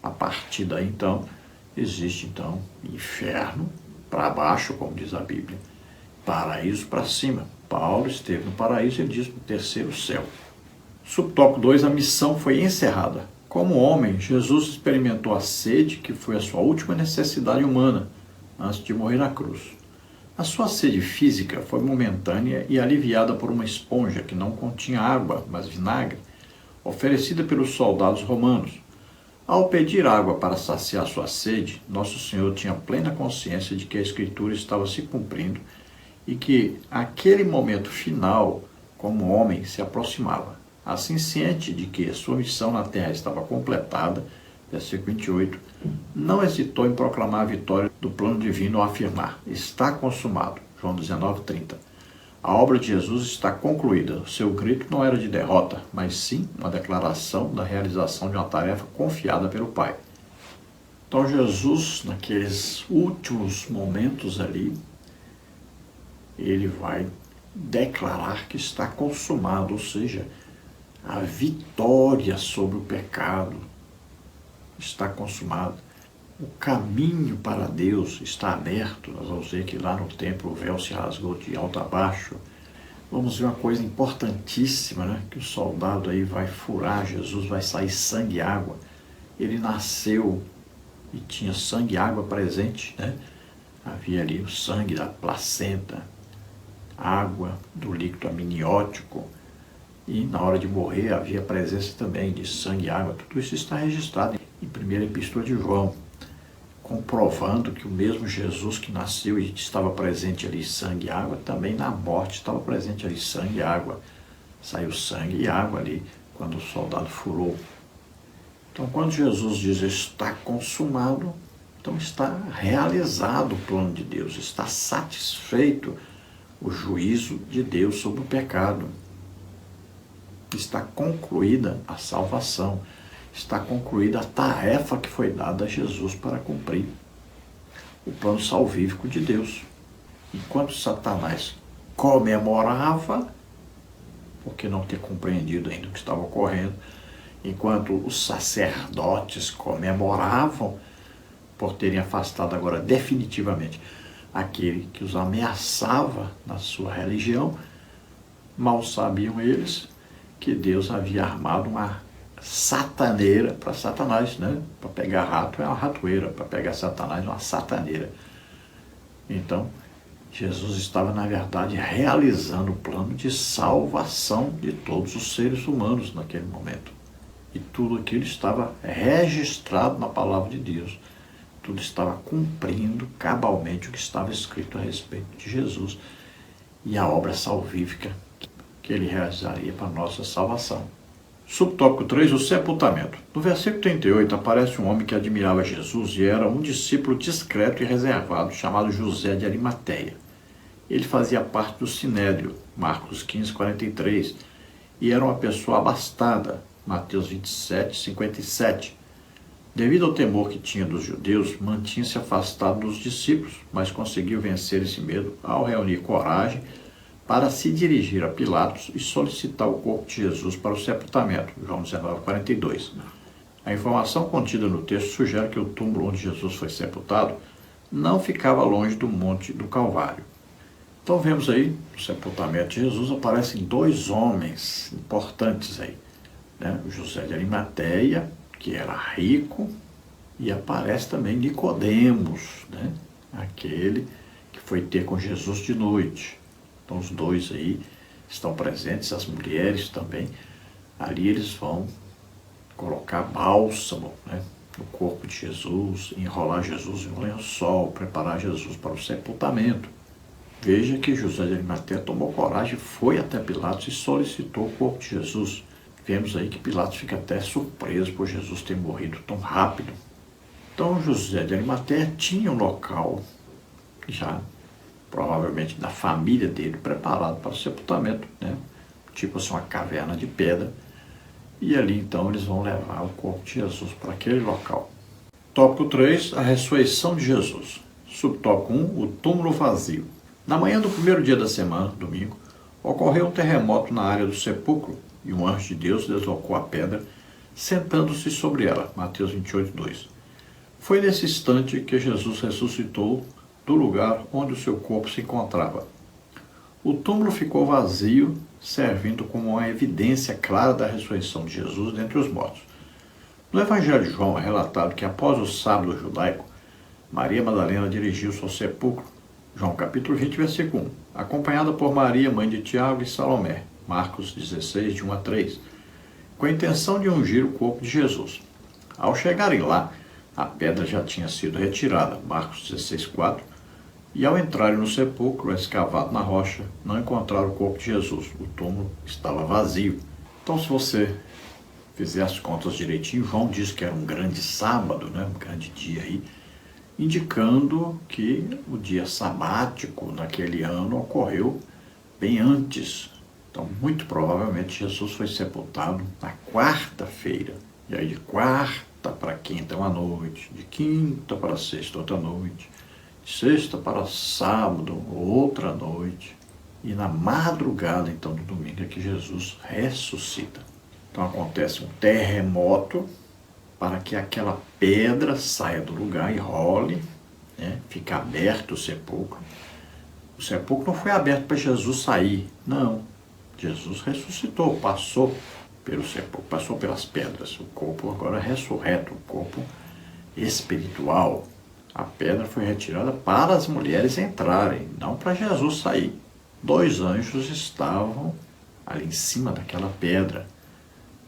A partir daí, então, existe, então, inferno para baixo, como diz a Bíblia, paraíso para cima. Paulo esteve no paraíso, ele diz, no terceiro céu. Subtópico 2, a missão foi encerrada. Como homem, Jesus experimentou a sede, que foi a sua última necessidade humana, antes de morrer na cruz. A sua sede física foi momentânea e aliviada por uma esponja que não continha água, mas vinagre, oferecida pelos soldados romanos. Ao pedir água para saciar sua sede, Nosso Senhor tinha plena consciência de que a Escritura estava se cumprindo e que aquele momento final, como homem, se aproximava. Assim, ciente de que a sua missão na terra estava completada, versículo 28, não hesitou em proclamar a vitória do plano divino ao afirmar: está consumado, João 19:30. A obra de Jesus está concluída. O seu grito não era de derrota, mas sim uma declaração da realização de uma tarefa confiada pelo Pai. Então Jesus, naqueles últimos momentos ali, ele vai declarar que está consumado, ou seja, a vitória sobre o pecado está consumada. O caminho para Deus está aberto. Nós vamos ver que lá no templo o véu se rasgou de alto a baixo. Vamos ver uma coisa importantíssima, né? Que o soldado aí vai furar Jesus, vai sair sangue e água. Ele nasceu e tinha sangue e água presente, né? Havia ali o sangue da placenta, água do líquido amniótico, e na hora de morrer havia presença também de sangue e água. Tudo isso está registrado em 1ª Epístola de João, comprovando que o mesmo Jesus que nasceu e estava presente ali sangue e água, também na morte estava presente ali sangue e água. Saiu sangue e água ali quando o soldado furou. Então, quando Jesus diz está consumado, então está realizado o plano de Deus, está satisfeito o juízo de Deus sobre o pecado. Está concluída a salvação. Está concluída a tarefa que foi dada a Jesus para cumprir o plano salvífico de Deus. Enquanto Satanás comemorava, porque não ter compreendido ainda o que estava ocorrendo, enquanto os sacerdotes comemoravam por terem afastado agora definitivamente aquele que os ameaçava na sua religião, mal sabiam eles que Deus havia armado uma sataneira para Satanás, né? Para pegar rato é uma ratoeira, para pegar Satanás é uma sataneira. Então, Jesus estava, na verdade, realizando o plano de salvação de todos os seres humanos naquele momento. E tudo aquilo estava registrado na palavra de Deus. Tudo estava cumprindo cabalmente o que estava escrito a respeito de Jesus e a obra salvífica que ele realizaria para a nossa salvação. Subtópico 3, o sepultamento. No versículo 38 aparece um homem que admirava Jesus e era um discípulo discreto e reservado, chamado José de Arimateia. Ele fazia parte do Sinédrio, Marcos 15:43, e era uma pessoa abastada, Mateus 27:57. Devido ao temor que tinha dos judeus, mantinha-se afastado dos discípulos, mas conseguiu vencer esse medo ao reunir coragem para se dirigir a Pilatos e solicitar o corpo de Jesus para o sepultamento. João 19:42. A informação contida no texto sugere que o túmulo onde Jesus foi sepultado não ficava longe do Monte do Calvário. Então vemos aí, no sepultamento de Jesus, aparecem dois homens importantes aí, né? O José de Arimateia, que era rico, e aparece também Nicodemos, né? Aquele que foi ter com Jesus de noite. Então os dois aí estão presentes, as mulheres também. Ali eles vão colocar bálsamo, né, no corpo de Jesus, enrolar Jesus em um lençol, preparar Jesus para o sepultamento. Veja que José de Arimateia tomou coragem, foi até Pilatos e solicitou o corpo de Jesus. Vemos aí que Pilatos fica até surpreso por Jesus ter morrido tão rápido. Então José de Arimateia tinha um local, já provavelmente da família dele, preparado para o sepultamento, né? Tipo assim, uma caverna de pedra. E ali então eles vão levar o corpo de Jesus para aquele local. Tópico 3, a ressurreição de Jesus. Subtópico 1, o túmulo vazio. Na manhã do primeiro dia da semana, domingo, ocorreu um terremoto na área do sepulcro e um anjo de Deus deslocou a pedra, sentando-se sobre ela. Mateus 28:2. Foi nesse instante que Jesus ressuscitou do lugar onde o seu corpo se encontrava. O túmulo ficou vazio, servindo como uma evidência clara da ressurreição de Jesus dentre os mortos. No Evangelho de João é relatado que após o sábado judaico, Maria Madalena dirigiu-se ao sepulcro, João capítulo 20, versículo 1, acompanhada por Maria, mãe de Tiago e Salomé, Marcos 16, de 1 a 3, com a intenção de ungir o corpo de Jesus. Ao chegarem lá, a pedra já tinha sido retirada, Marcos 16, 4, e ao entrarem no sepulcro, escavado na rocha, não encontraram o corpo de Jesus. O túmulo estava vazio. Então, se você fizer as contas direitinho, João diz que era um grande sábado, né? Um grande dia aí, indicando que o dia sabático naquele ano ocorreu bem antes. Então, muito provavelmente, Jesus foi sepultado na quarta-feira. E aí, de quarta para quinta, uma noite. De quinta para sexta, outra noite. Sexta para sábado, outra noite, e na madrugada, então, do domingo, é que Jesus ressuscita. Então acontece um terremoto para que aquela pedra saia do lugar e role, né? Fica aberto o sepulcro. O sepulcro não foi aberto para Jesus sair, não. Jesus ressuscitou, passou pelo sepulcro, passou pelas pedras. O corpo agora é ressurreto, o corpo espiritual. A pedra foi retirada para as mulheres entrarem, não para Jesus sair. Dois anjos estavam ali em cima daquela pedra.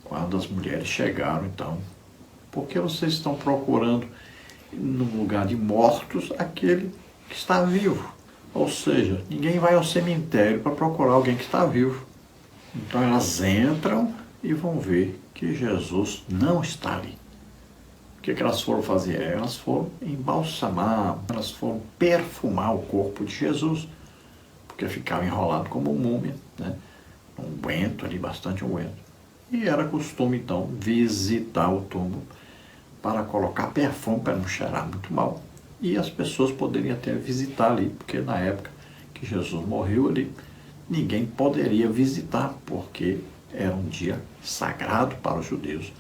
Quando as mulheres chegaram, então, por que vocês estão procurando no lugar de mortos aquele que está vivo? Ou seja, ninguém vai ao cemitério para procurar alguém que está vivo. Então elas entram e vão ver que Jesus não está ali. O que elas foram fazer? Elas foram embalsamar, elas foram perfumar o corpo de Jesus, porque ficava enrolado como múmia, né? Um unguento ali, bastante unguento. E era costume, então, visitar o túmulo para colocar perfume para não cheirar muito mal. E as pessoas poderiam até visitar ali, porque na época que Jesus morreu ali, ninguém poderia visitar, porque era um dia sagrado para os judeus,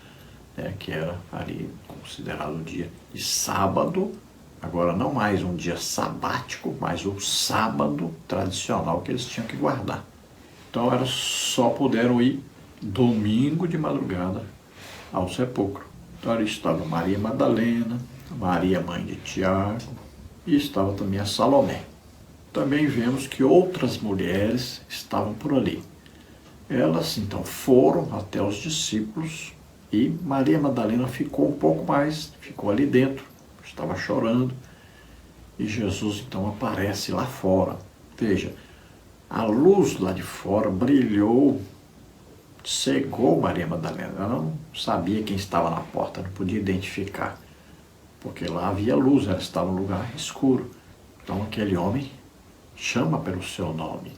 né, que era ali considerado o dia de sábado, agora não mais um dia sabático, mas o sábado tradicional que eles tinham que guardar. Então elas só puderam ir domingo de madrugada ao sepulcro. Então ali estava Maria Madalena, Maria mãe de Tiago, e estava também a Salomé. Também vemos que outras mulheres estavam por ali. Elas então foram até os discípulos e Maria Madalena ficou um pouco mais, ficou ali dentro, estava chorando. E Jesus então aparece lá fora. Veja, a luz lá de fora brilhou, cegou Maria Madalena. Ela não sabia quem estava na porta, não podia identificar, porque lá havia luz, ela estava num lugar escuro. Então aquele homem chama pelo seu nome.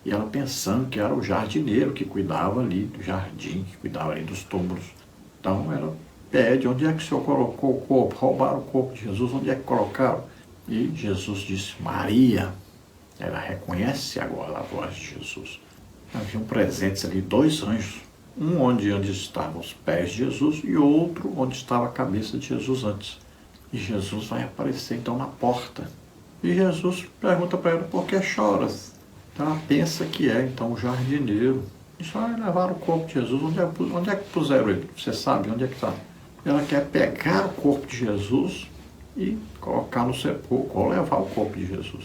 E ela pensando que era o jardineiro que cuidava ali do jardim, que cuidava ali dos túmulos. Então ela pede, onde é que o senhor colocou o corpo? Roubaram o corpo de Jesus, onde é que colocaram? E Jesus disse, Maria. Ela reconhece agora a voz de Jesus. Haviam presentes ali 2 anjos, um onde estavam os pés de Jesus e outro onde estava a cabeça de Jesus antes. E Jesus vai aparecer então na porta. E Jesus pergunta para ela: por que choras? Então ela pensa que é então o jardineiro. E só levaram o corpo de Jesus. Onde é que puseram ele? Você sabe onde é que está? Ela quer pegar o corpo de Jesus e colocar no sepulcro, ou levar o corpo de Jesus.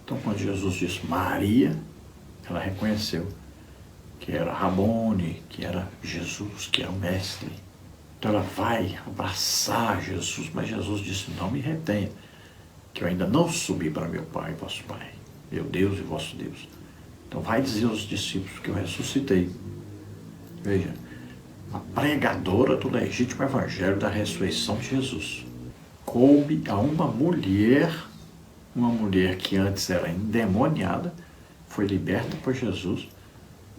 Então quando Jesus disse Maria, ela reconheceu que era Rabone, que era Jesus, que era o mestre. Então ela vai abraçar Jesus, mas Jesus disse: não me retenha, que eu ainda não subi para meu Pai e vosso Pai, meu Deus e vosso Deus. Então vai dizer aos discípulos que eu ressuscitei. Veja, a pregadora do legítimo evangelho da ressurreição de Jesus. Coube a uma mulher que antes era endemoniada, foi liberta por Jesus,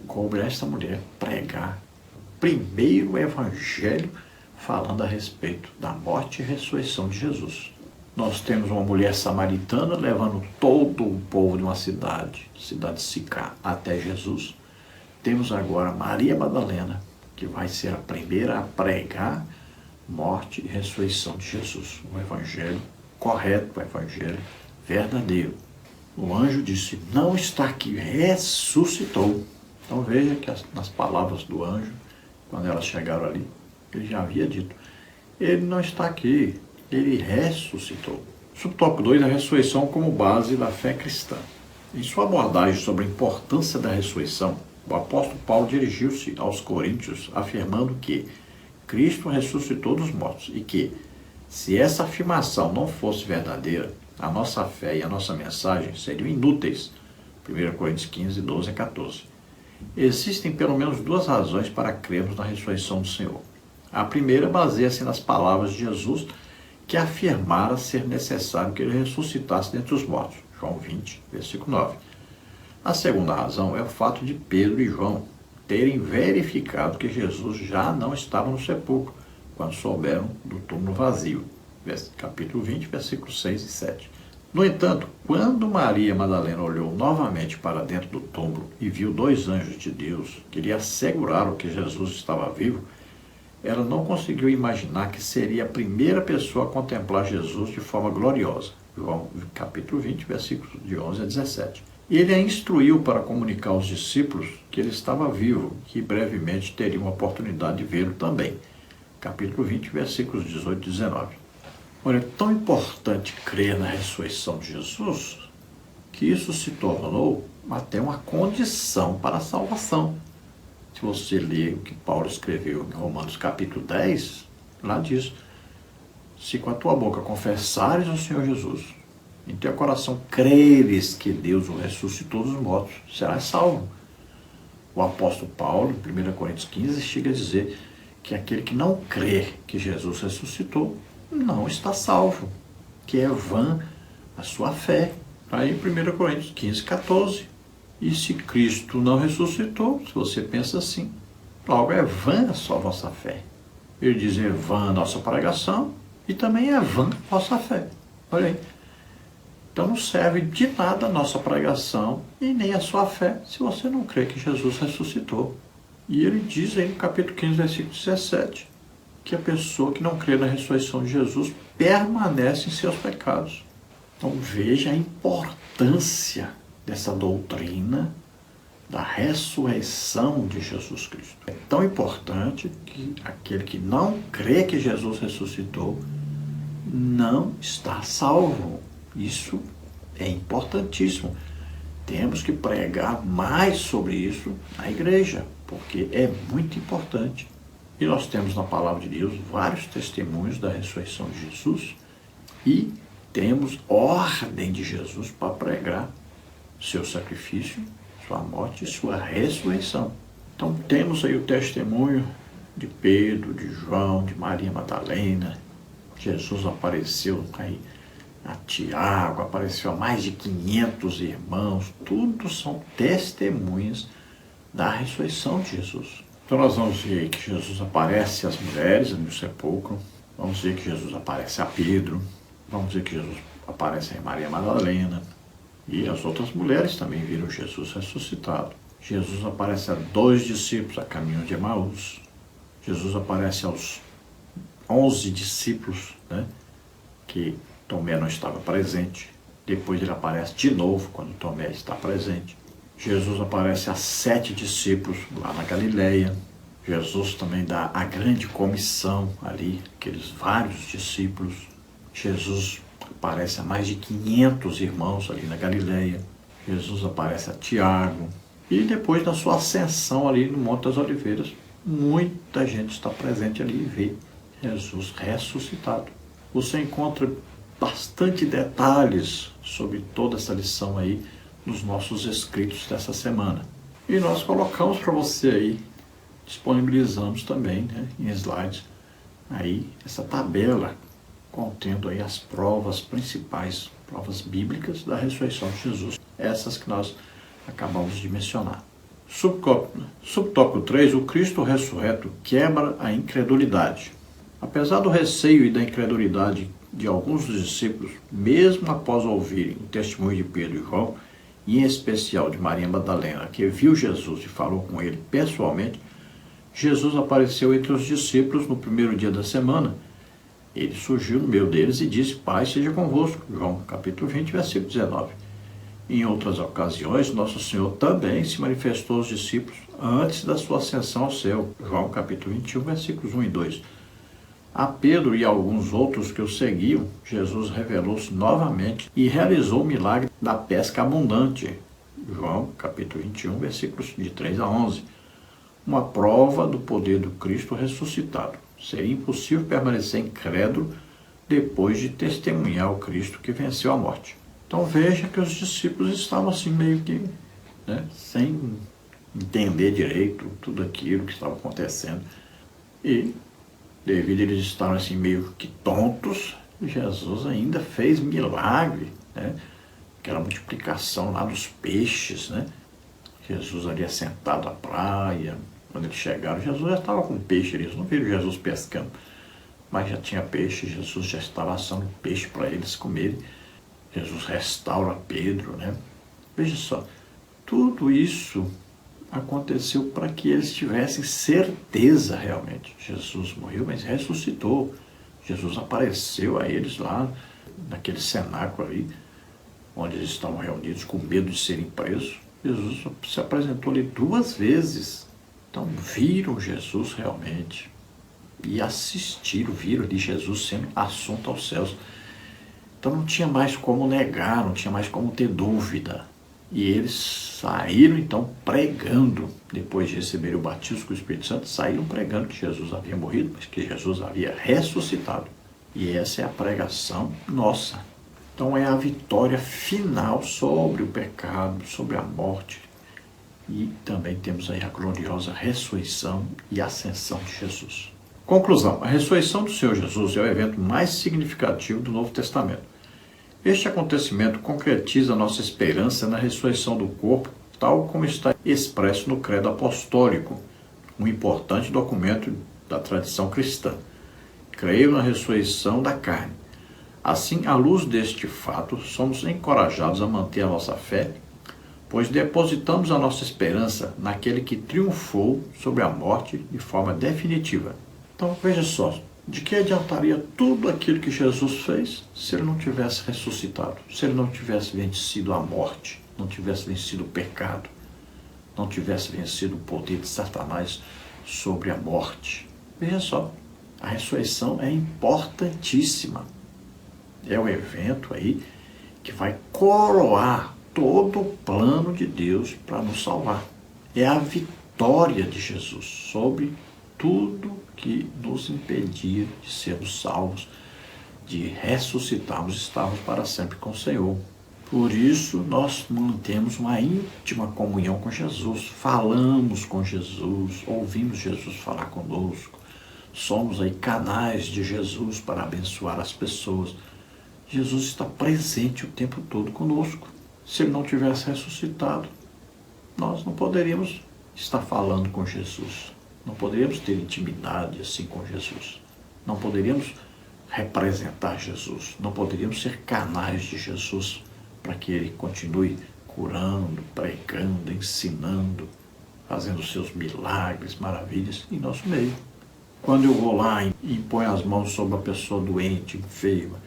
coube a esta mulher pregar o primeiro evangelho falando a respeito da morte e ressurreição de Jesus. Nós temos uma mulher samaritana levando todo o povo de uma cidade de Sicá, até Jesus. Temos agora Maria Madalena, que vai ser a primeira a pregar morte e ressurreição de Jesus. O evangelho correto, o evangelho verdadeiro. O anjo disse: não está aqui, ressuscitou. Então veja que nas palavras do anjo, quando elas chegaram ali, ele já havia dito: ele não está aqui, ele ressuscitou. Subtópico 2, a ressurreição como base da fé cristã. Em sua abordagem sobre a importância da ressurreição, o apóstolo Paulo dirigiu-se aos coríntios afirmando que Cristo ressuscitou dos mortos e que, se essa afirmação não fosse verdadeira, a nossa fé e a nossa mensagem seriam inúteis. 1 Coríntios 15, 12 a 14. Existem pelo menos 2 razões para crermos na ressurreição do Senhor. A primeira baseia-se nas palavras de Jesus, que afirmara ser necessário que ele ressuscitasse dentre os mortos. João 20, versículo 9. A segunda razão é o fato de Pedro e João terem verificado que Jesus já não estava no sepulcro, quando souberam do túmulo vazio. Capítulo 20, versículos 6 e 7. No entanto, quando Maria Madalena olhou novamente para dentro do túmulo e viu 2 anjos de Deus que lhe asseguraram que Jesus estava vivo, ela não conseguiu imaginar que seria a primeira pessoa a contemplar Jesus de forma gloriosa. João, capítulo 20, versículos de 11 a 17. Ele a instruiu para comunicar aos discípulos que ele estava vivo, que brevemente teriam a oportunidade de vê-lo também. Capítulo 20, versículos 18 e 19. Olha, é tão importante crer na ressurreição de Jesus, que isso se tornou até uma condição para a salvação. Se você ler o que Paulo escreveu em Romanos capítulo 10, lá diz: se com a tua boca confessares o Senhor Jesus, em teu coração creres que Deus o ressuscitou dos mortos, serás salvo. O apóstolo Paulo, em 1 Coríntios 15, chega a dizer que aquele que não crê que Jesus ressuscitou, não está salvo, que é vã a sua fé. Aí 1 Coríntios 15, 14. E se Cristo não ressuscitou, se você pensa assim, logo é vã a sua vossa fé. Ele diz: é vã a nossa pregação e também é vã a vossa fé. Olha aí. Então não serve de nada a nossa pregação e nem a sua fé se você não crê que Jesus ressuscitou. E ele diz aí no capítulo 15, versículo 17, que a pessoa que não crê na ressurreição de Jesus permanece em seus pecados. Então veja a importância dessa doutrina da ressurreição de Jesus Cristo. É tão importante que aquele que não crê que Jesus ressuscitou não está salvo. Isso é importantíssimo. Temos que pregar mais sobre isso na igreja, porque é muito importante. E nós temos na palavra de Deus vários testemunhos da ressurreição de Jesus e temos ordem de Jesus para pregar seu sacrifício, sua morte e sua ressurreição. Então temos aí o testemunho de Pedro, de João, de Maria Madalena. Jesus apareceu aí a Tiago, apareceu a mais de 500 irmãos. Tudo são testemunhas da ressurreição de Jesus. Então nós vamos ver aí que Jesus aparece às mulheres no sepulcro, vamos ver que Jesus aparece a Pedro, vamos ver que Jesus aparece a Maria Madalena, E as outras mulheres também viram Jesus ressuscitado. Jesus aparece a 2 discípulos a caminho de Emaús. Jesus aparece aos 11 discípulos, né, que Tomé não estava presente. Depois ele aparece de novo quando Tomé está presente. Jesus aparece a 7 discípulos lá na Galileia. Jesus também dá a grande comissão ali, aqueles vários discípulos. Jesus aparece a mais de 500 irmãos ali na Galileia. Jesus aparece a Tiago. E depois da sua ascensão ali no Monte das Oliveiras, muita gente está presente ali e vê Jesus ressuscitado. Você encontra bastante detalhes sobre toda essa lição aí nos nossos escritos dessa semana. E nós colocamos para você aí, disponibilizamos também, né, em slides, aí essa tabela contendo aí as provas principais, provas bíblicas da ressurreição de Jesus. Essas que nós acabamos de mencionar. Subtópico 3, o Cristo ressurreto quebra a incredulidade. Apesar do receio e da incredulidade de alguns dos discípulos, mesmo após ouvirem o testemunho de Pedro e João, e em especial de Maria Madalena, que viu Jesus e falou com ele pessoalmente, Jesus apareceu entre os discípulos no primeiro dia da semana. Ele surgiu no meio deles e disse: Pai seja convosco. João capítulo 20, versículo 19. Em outras ocasiões, Nosso Senhor também se manifestou aos discípulos antes da sua ascensão ao céu. João capítulo 21, versículos 1 e 2. A Pedro e alguns outros que o seguiam, Jesus revelou-se novamente e realizou o milagre da pesca abundante. João capítulo 21, versículos de 3 a 11. Uma prova do poder do Cristo ressuscitado. Seria impossível permanecer incrédulo depois de testemunhar o Cristo que venceu a morte. Então veja que os discípulos estavam assim meio que, né, sem entender direito tudo aquilo que estava acontecendo. E devido a eles estarem assim meio que tontos, Jesus ainda fez milagre, né? Aquela multiplicação lá dos peixes, né? Jesus ali assentado à praia. Quando eles chegaram, Jesus já estava com peixe, eles não viram Jesus pescando, mas já tinha peixe, Jesus já estava assando peixe para eles comerem. Jesus restaura Pedro, né? Veja só, tudo isso aconteceu para que eles tivessem certeza realmente. Jesus morreu, mas ressuscitou. Jesus apareceu a eles lá, naquele cenáculo ali, onde eles estavam reunidos com medo de serem presos. Jesus se apresentou ali 2 vezes. Então viram Jesus realmente e assistiram, viram ali Jesus sendo assunto aos céus. Então não tinha mais como negar, não tinha mais como ter dúvida. E eles saíram então pregando, depois de receber o batismo com o Espírito Santo, saíram pregando que Jesus havia morrido, mas que Jesus havia ressuscitado. E essa é a pregação nossa. Então é a vitória final sobre o pecado, sobre a morte. E também temos aí a gloriosa ressurreição e ascensão de Jesus. Conclusão: a ressurreição do Senhor Jesus é o evento mais significativo do Novo Testamento. Este acontecimento concretiza a nossa esperança na ressurreição do corpo, tal como está expresso no Credo Apostólico, um importante documento da tradição cristã. Creio na ressurreição da carne. Assim, à luz deste fato, somos encorajados a manter a nossa fé, pois depositamos a nossa esperança naquele que triunfou sobre a morte de forma definitiva. Então, veja só, de que adiantaria tudo aquilo que Jesus fez se ele não tivesse ressuscitado, se ele não tivesse vencido a morte, não tivesse vencido o pecado, não tivesse vencido o poder de Satanás sobre a morte? Veja só, a ressurreição é importantíssima. É o evento aí que vai coroar todo o plano de Deus para nos salvar. É a vitória de Jesus sobre tudo que nos impedia de sermos salvos, de ressuscitarmos e estarmos para sempre com o Senhor. Por isso, nós mantemos uma íntima comunhão com Jesus, falamos com Jesus, ouvimos Jesus falar conosco, somos aí canais de Jesus para abençoar as pessoas. Jesus está presente o tempo todo conosco. Se ele não tivesse ressuscitado, nós não poderíamos estar falando com Jesus. Não poderíamos ter intimidade assim com Jesus. Não poderíamos representar Jesus. Não poderíamos ser canais de Jesus para que Ele continue curando, pregando, ensinando, fazendo seus milagres, maravilhas em nosso meio. Quando eu vou lá e ponho as mãos sobre a pessoa doente, enferma,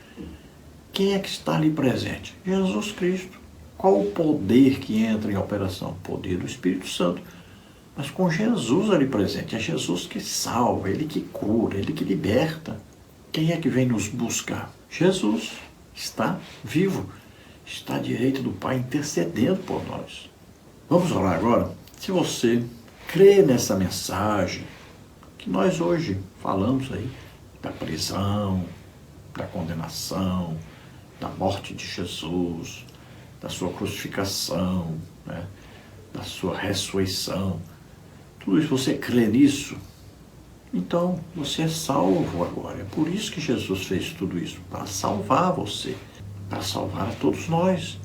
quem é que está ali presente? Jesus Cristo. Qual o poder que entra em operação? O poder do Espírito Santo. Mas com Jesus ali presente. É Jesus que salva, Ele que cura, Ele que liberta. Quem é que vem nos buscar? Jesus está vivo. Está à direita do Pai intercedendo por nós. Vamos orar agora? Se você crê nessa mensagem que nós hoje falamos aí, da prisão, da condenação, da morte de Jesus, da sua crucificação, né, da sua ressurreição, tudo isso, você crê nisso, então você é salvo agora. É por isso que Jesus fez tudo isso, para salvar você, para salvar a todos nós.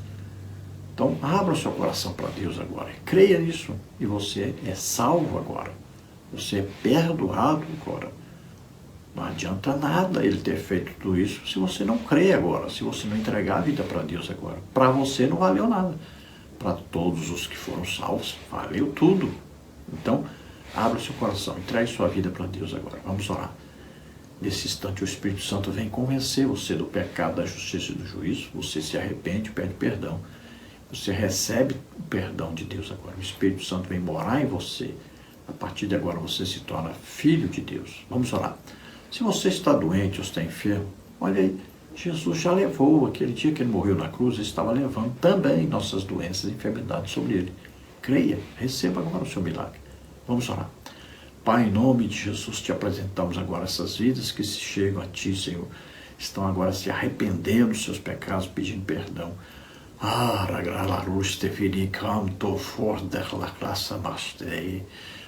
Então abra o seu coração para Deus agora, creia nisso, e você é salvo agora. Você é perdoado agora. Não adianta nada Ele ter feito tudo isso se você não crê agora, se você não entregar a vida para Deus agora. Para você não valeu nada. Para todos os que foram salvos, valeu tudo. Então, abra o seu coração, entregue sua vida para Deus agora. Vamos orar. Nesse instante, o Espírito Santo vem convencer você do pecado, da justiça e do juízo. Você se arrepende, pede perdão. Você recebe o perdão de Deus agora. O Espírito Santo vem morar em você. A partir de agora você se torna filho de Deus. Vamos orar. Se você está doente ou está enfermo, olha aí, Jesus já levou, aquele dia que Ele morreu na cruz, Ele estava levando também nossas doenças e enfermidades sobre Ele. Creia, receba agora o seu milagre. Vamos orar. Pai, em nome de Jesus, te apresentamos agora essas vidas que se chegam a Ti, Senhor. Estão agora se arrependendo dos seus pecados, pedindo perdão.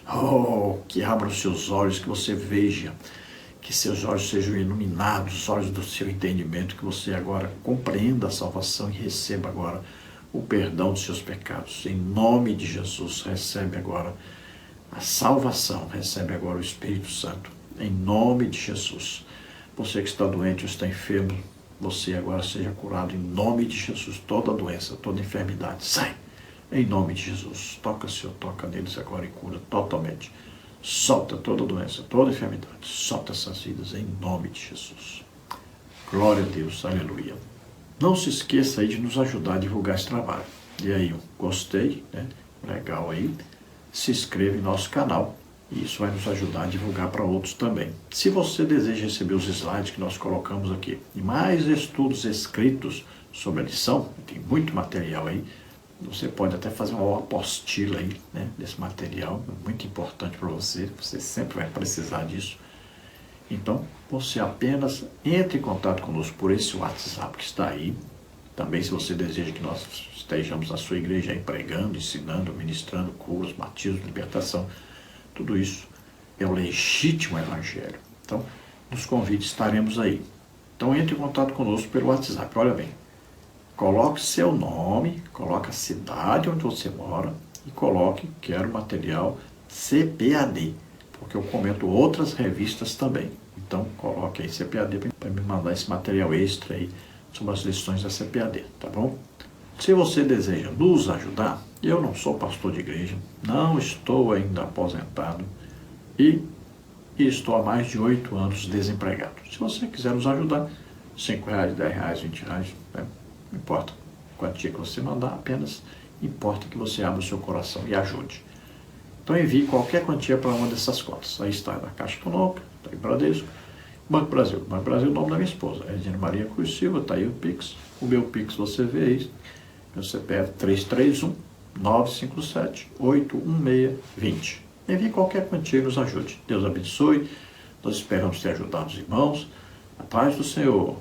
Oh, que abra os seus olhos, que você veja, que seus olhos sejam iluminados, os olhos do seu entendimento, que você agora compreenda a salvação e receba agora o perdão dos seus pecados. Em nome de Jesus, recebe agora a salvação, recebe agora o Espírito Santo. Em nome de Jesus. Você que está doente ou está enfermo, você agora seja curado em nome de Jesus. Toda doença, toda enfermidade, sai. Em nome de Jesus. Toca, Senhor, toca neles agora e cura totalmente. Solta toda doença, toda enfermidade. Solta essas vidas em nome de Jesus. Glória a Deus, aleluia. Não se esqueça aí de nos ajudar a divulgar esse trabalho. E aí, gostei, né? Legal aí. Se inscreva em nosso canal. E isso vai nos ajudar a divulgar para outros também. Se você deseja receber os slides que nós colocamos aqui e mais estudos escritos sobre a lição, tem muito material aí, você pode até fazer uma apostila aí, né, desse material, muito importante para você sempre vai precisar disso. Então, você apenas entre em contato conosco por esse WhatsApp que está aí. Também, se você deseja que nós estejamos na sua igreja aí pregando, ensinando, ministrando curas, batismos, libertação, tudo isso é o legítimo evangelho. Então, nos convide, estaremos aí. Então, entre em contato conosco pelo WhatsApp. Olha bem, coloque seu nome, coloque a cidade onde você mora e coloque, quero material CPAD, porque eu comento outras revistas também. Então, coloque aí CPAD para me mandar esse material extra aí sobre as lições da CPAD, tá bom? Se você deseja nos ajudar, eu não sou pastor de igreja, não estou ainda aposentado e estou há mais de 8 anos desempregado. Se você quiser nos ajudar, R$5, R$10, R$20, né? Não importa a quantia que você mandar, apenas importa que você abra o seu coração e ajude. Então envie qualquer quantia para uma dessas contas. Aí está na Caixa Econômica, está aí Bradesco, Banco Brasil. Banco Brasil é o nome da minha esposa, é Edine Maria Cruz Silva, está aí o Pix. O meu Pix você vê aí, meu CPF 331-957-81620. Envie qualquer quantia e nos ajude. Deus abençoe, nós esperamos ter ajudado os irmãos. A paz do Senhor.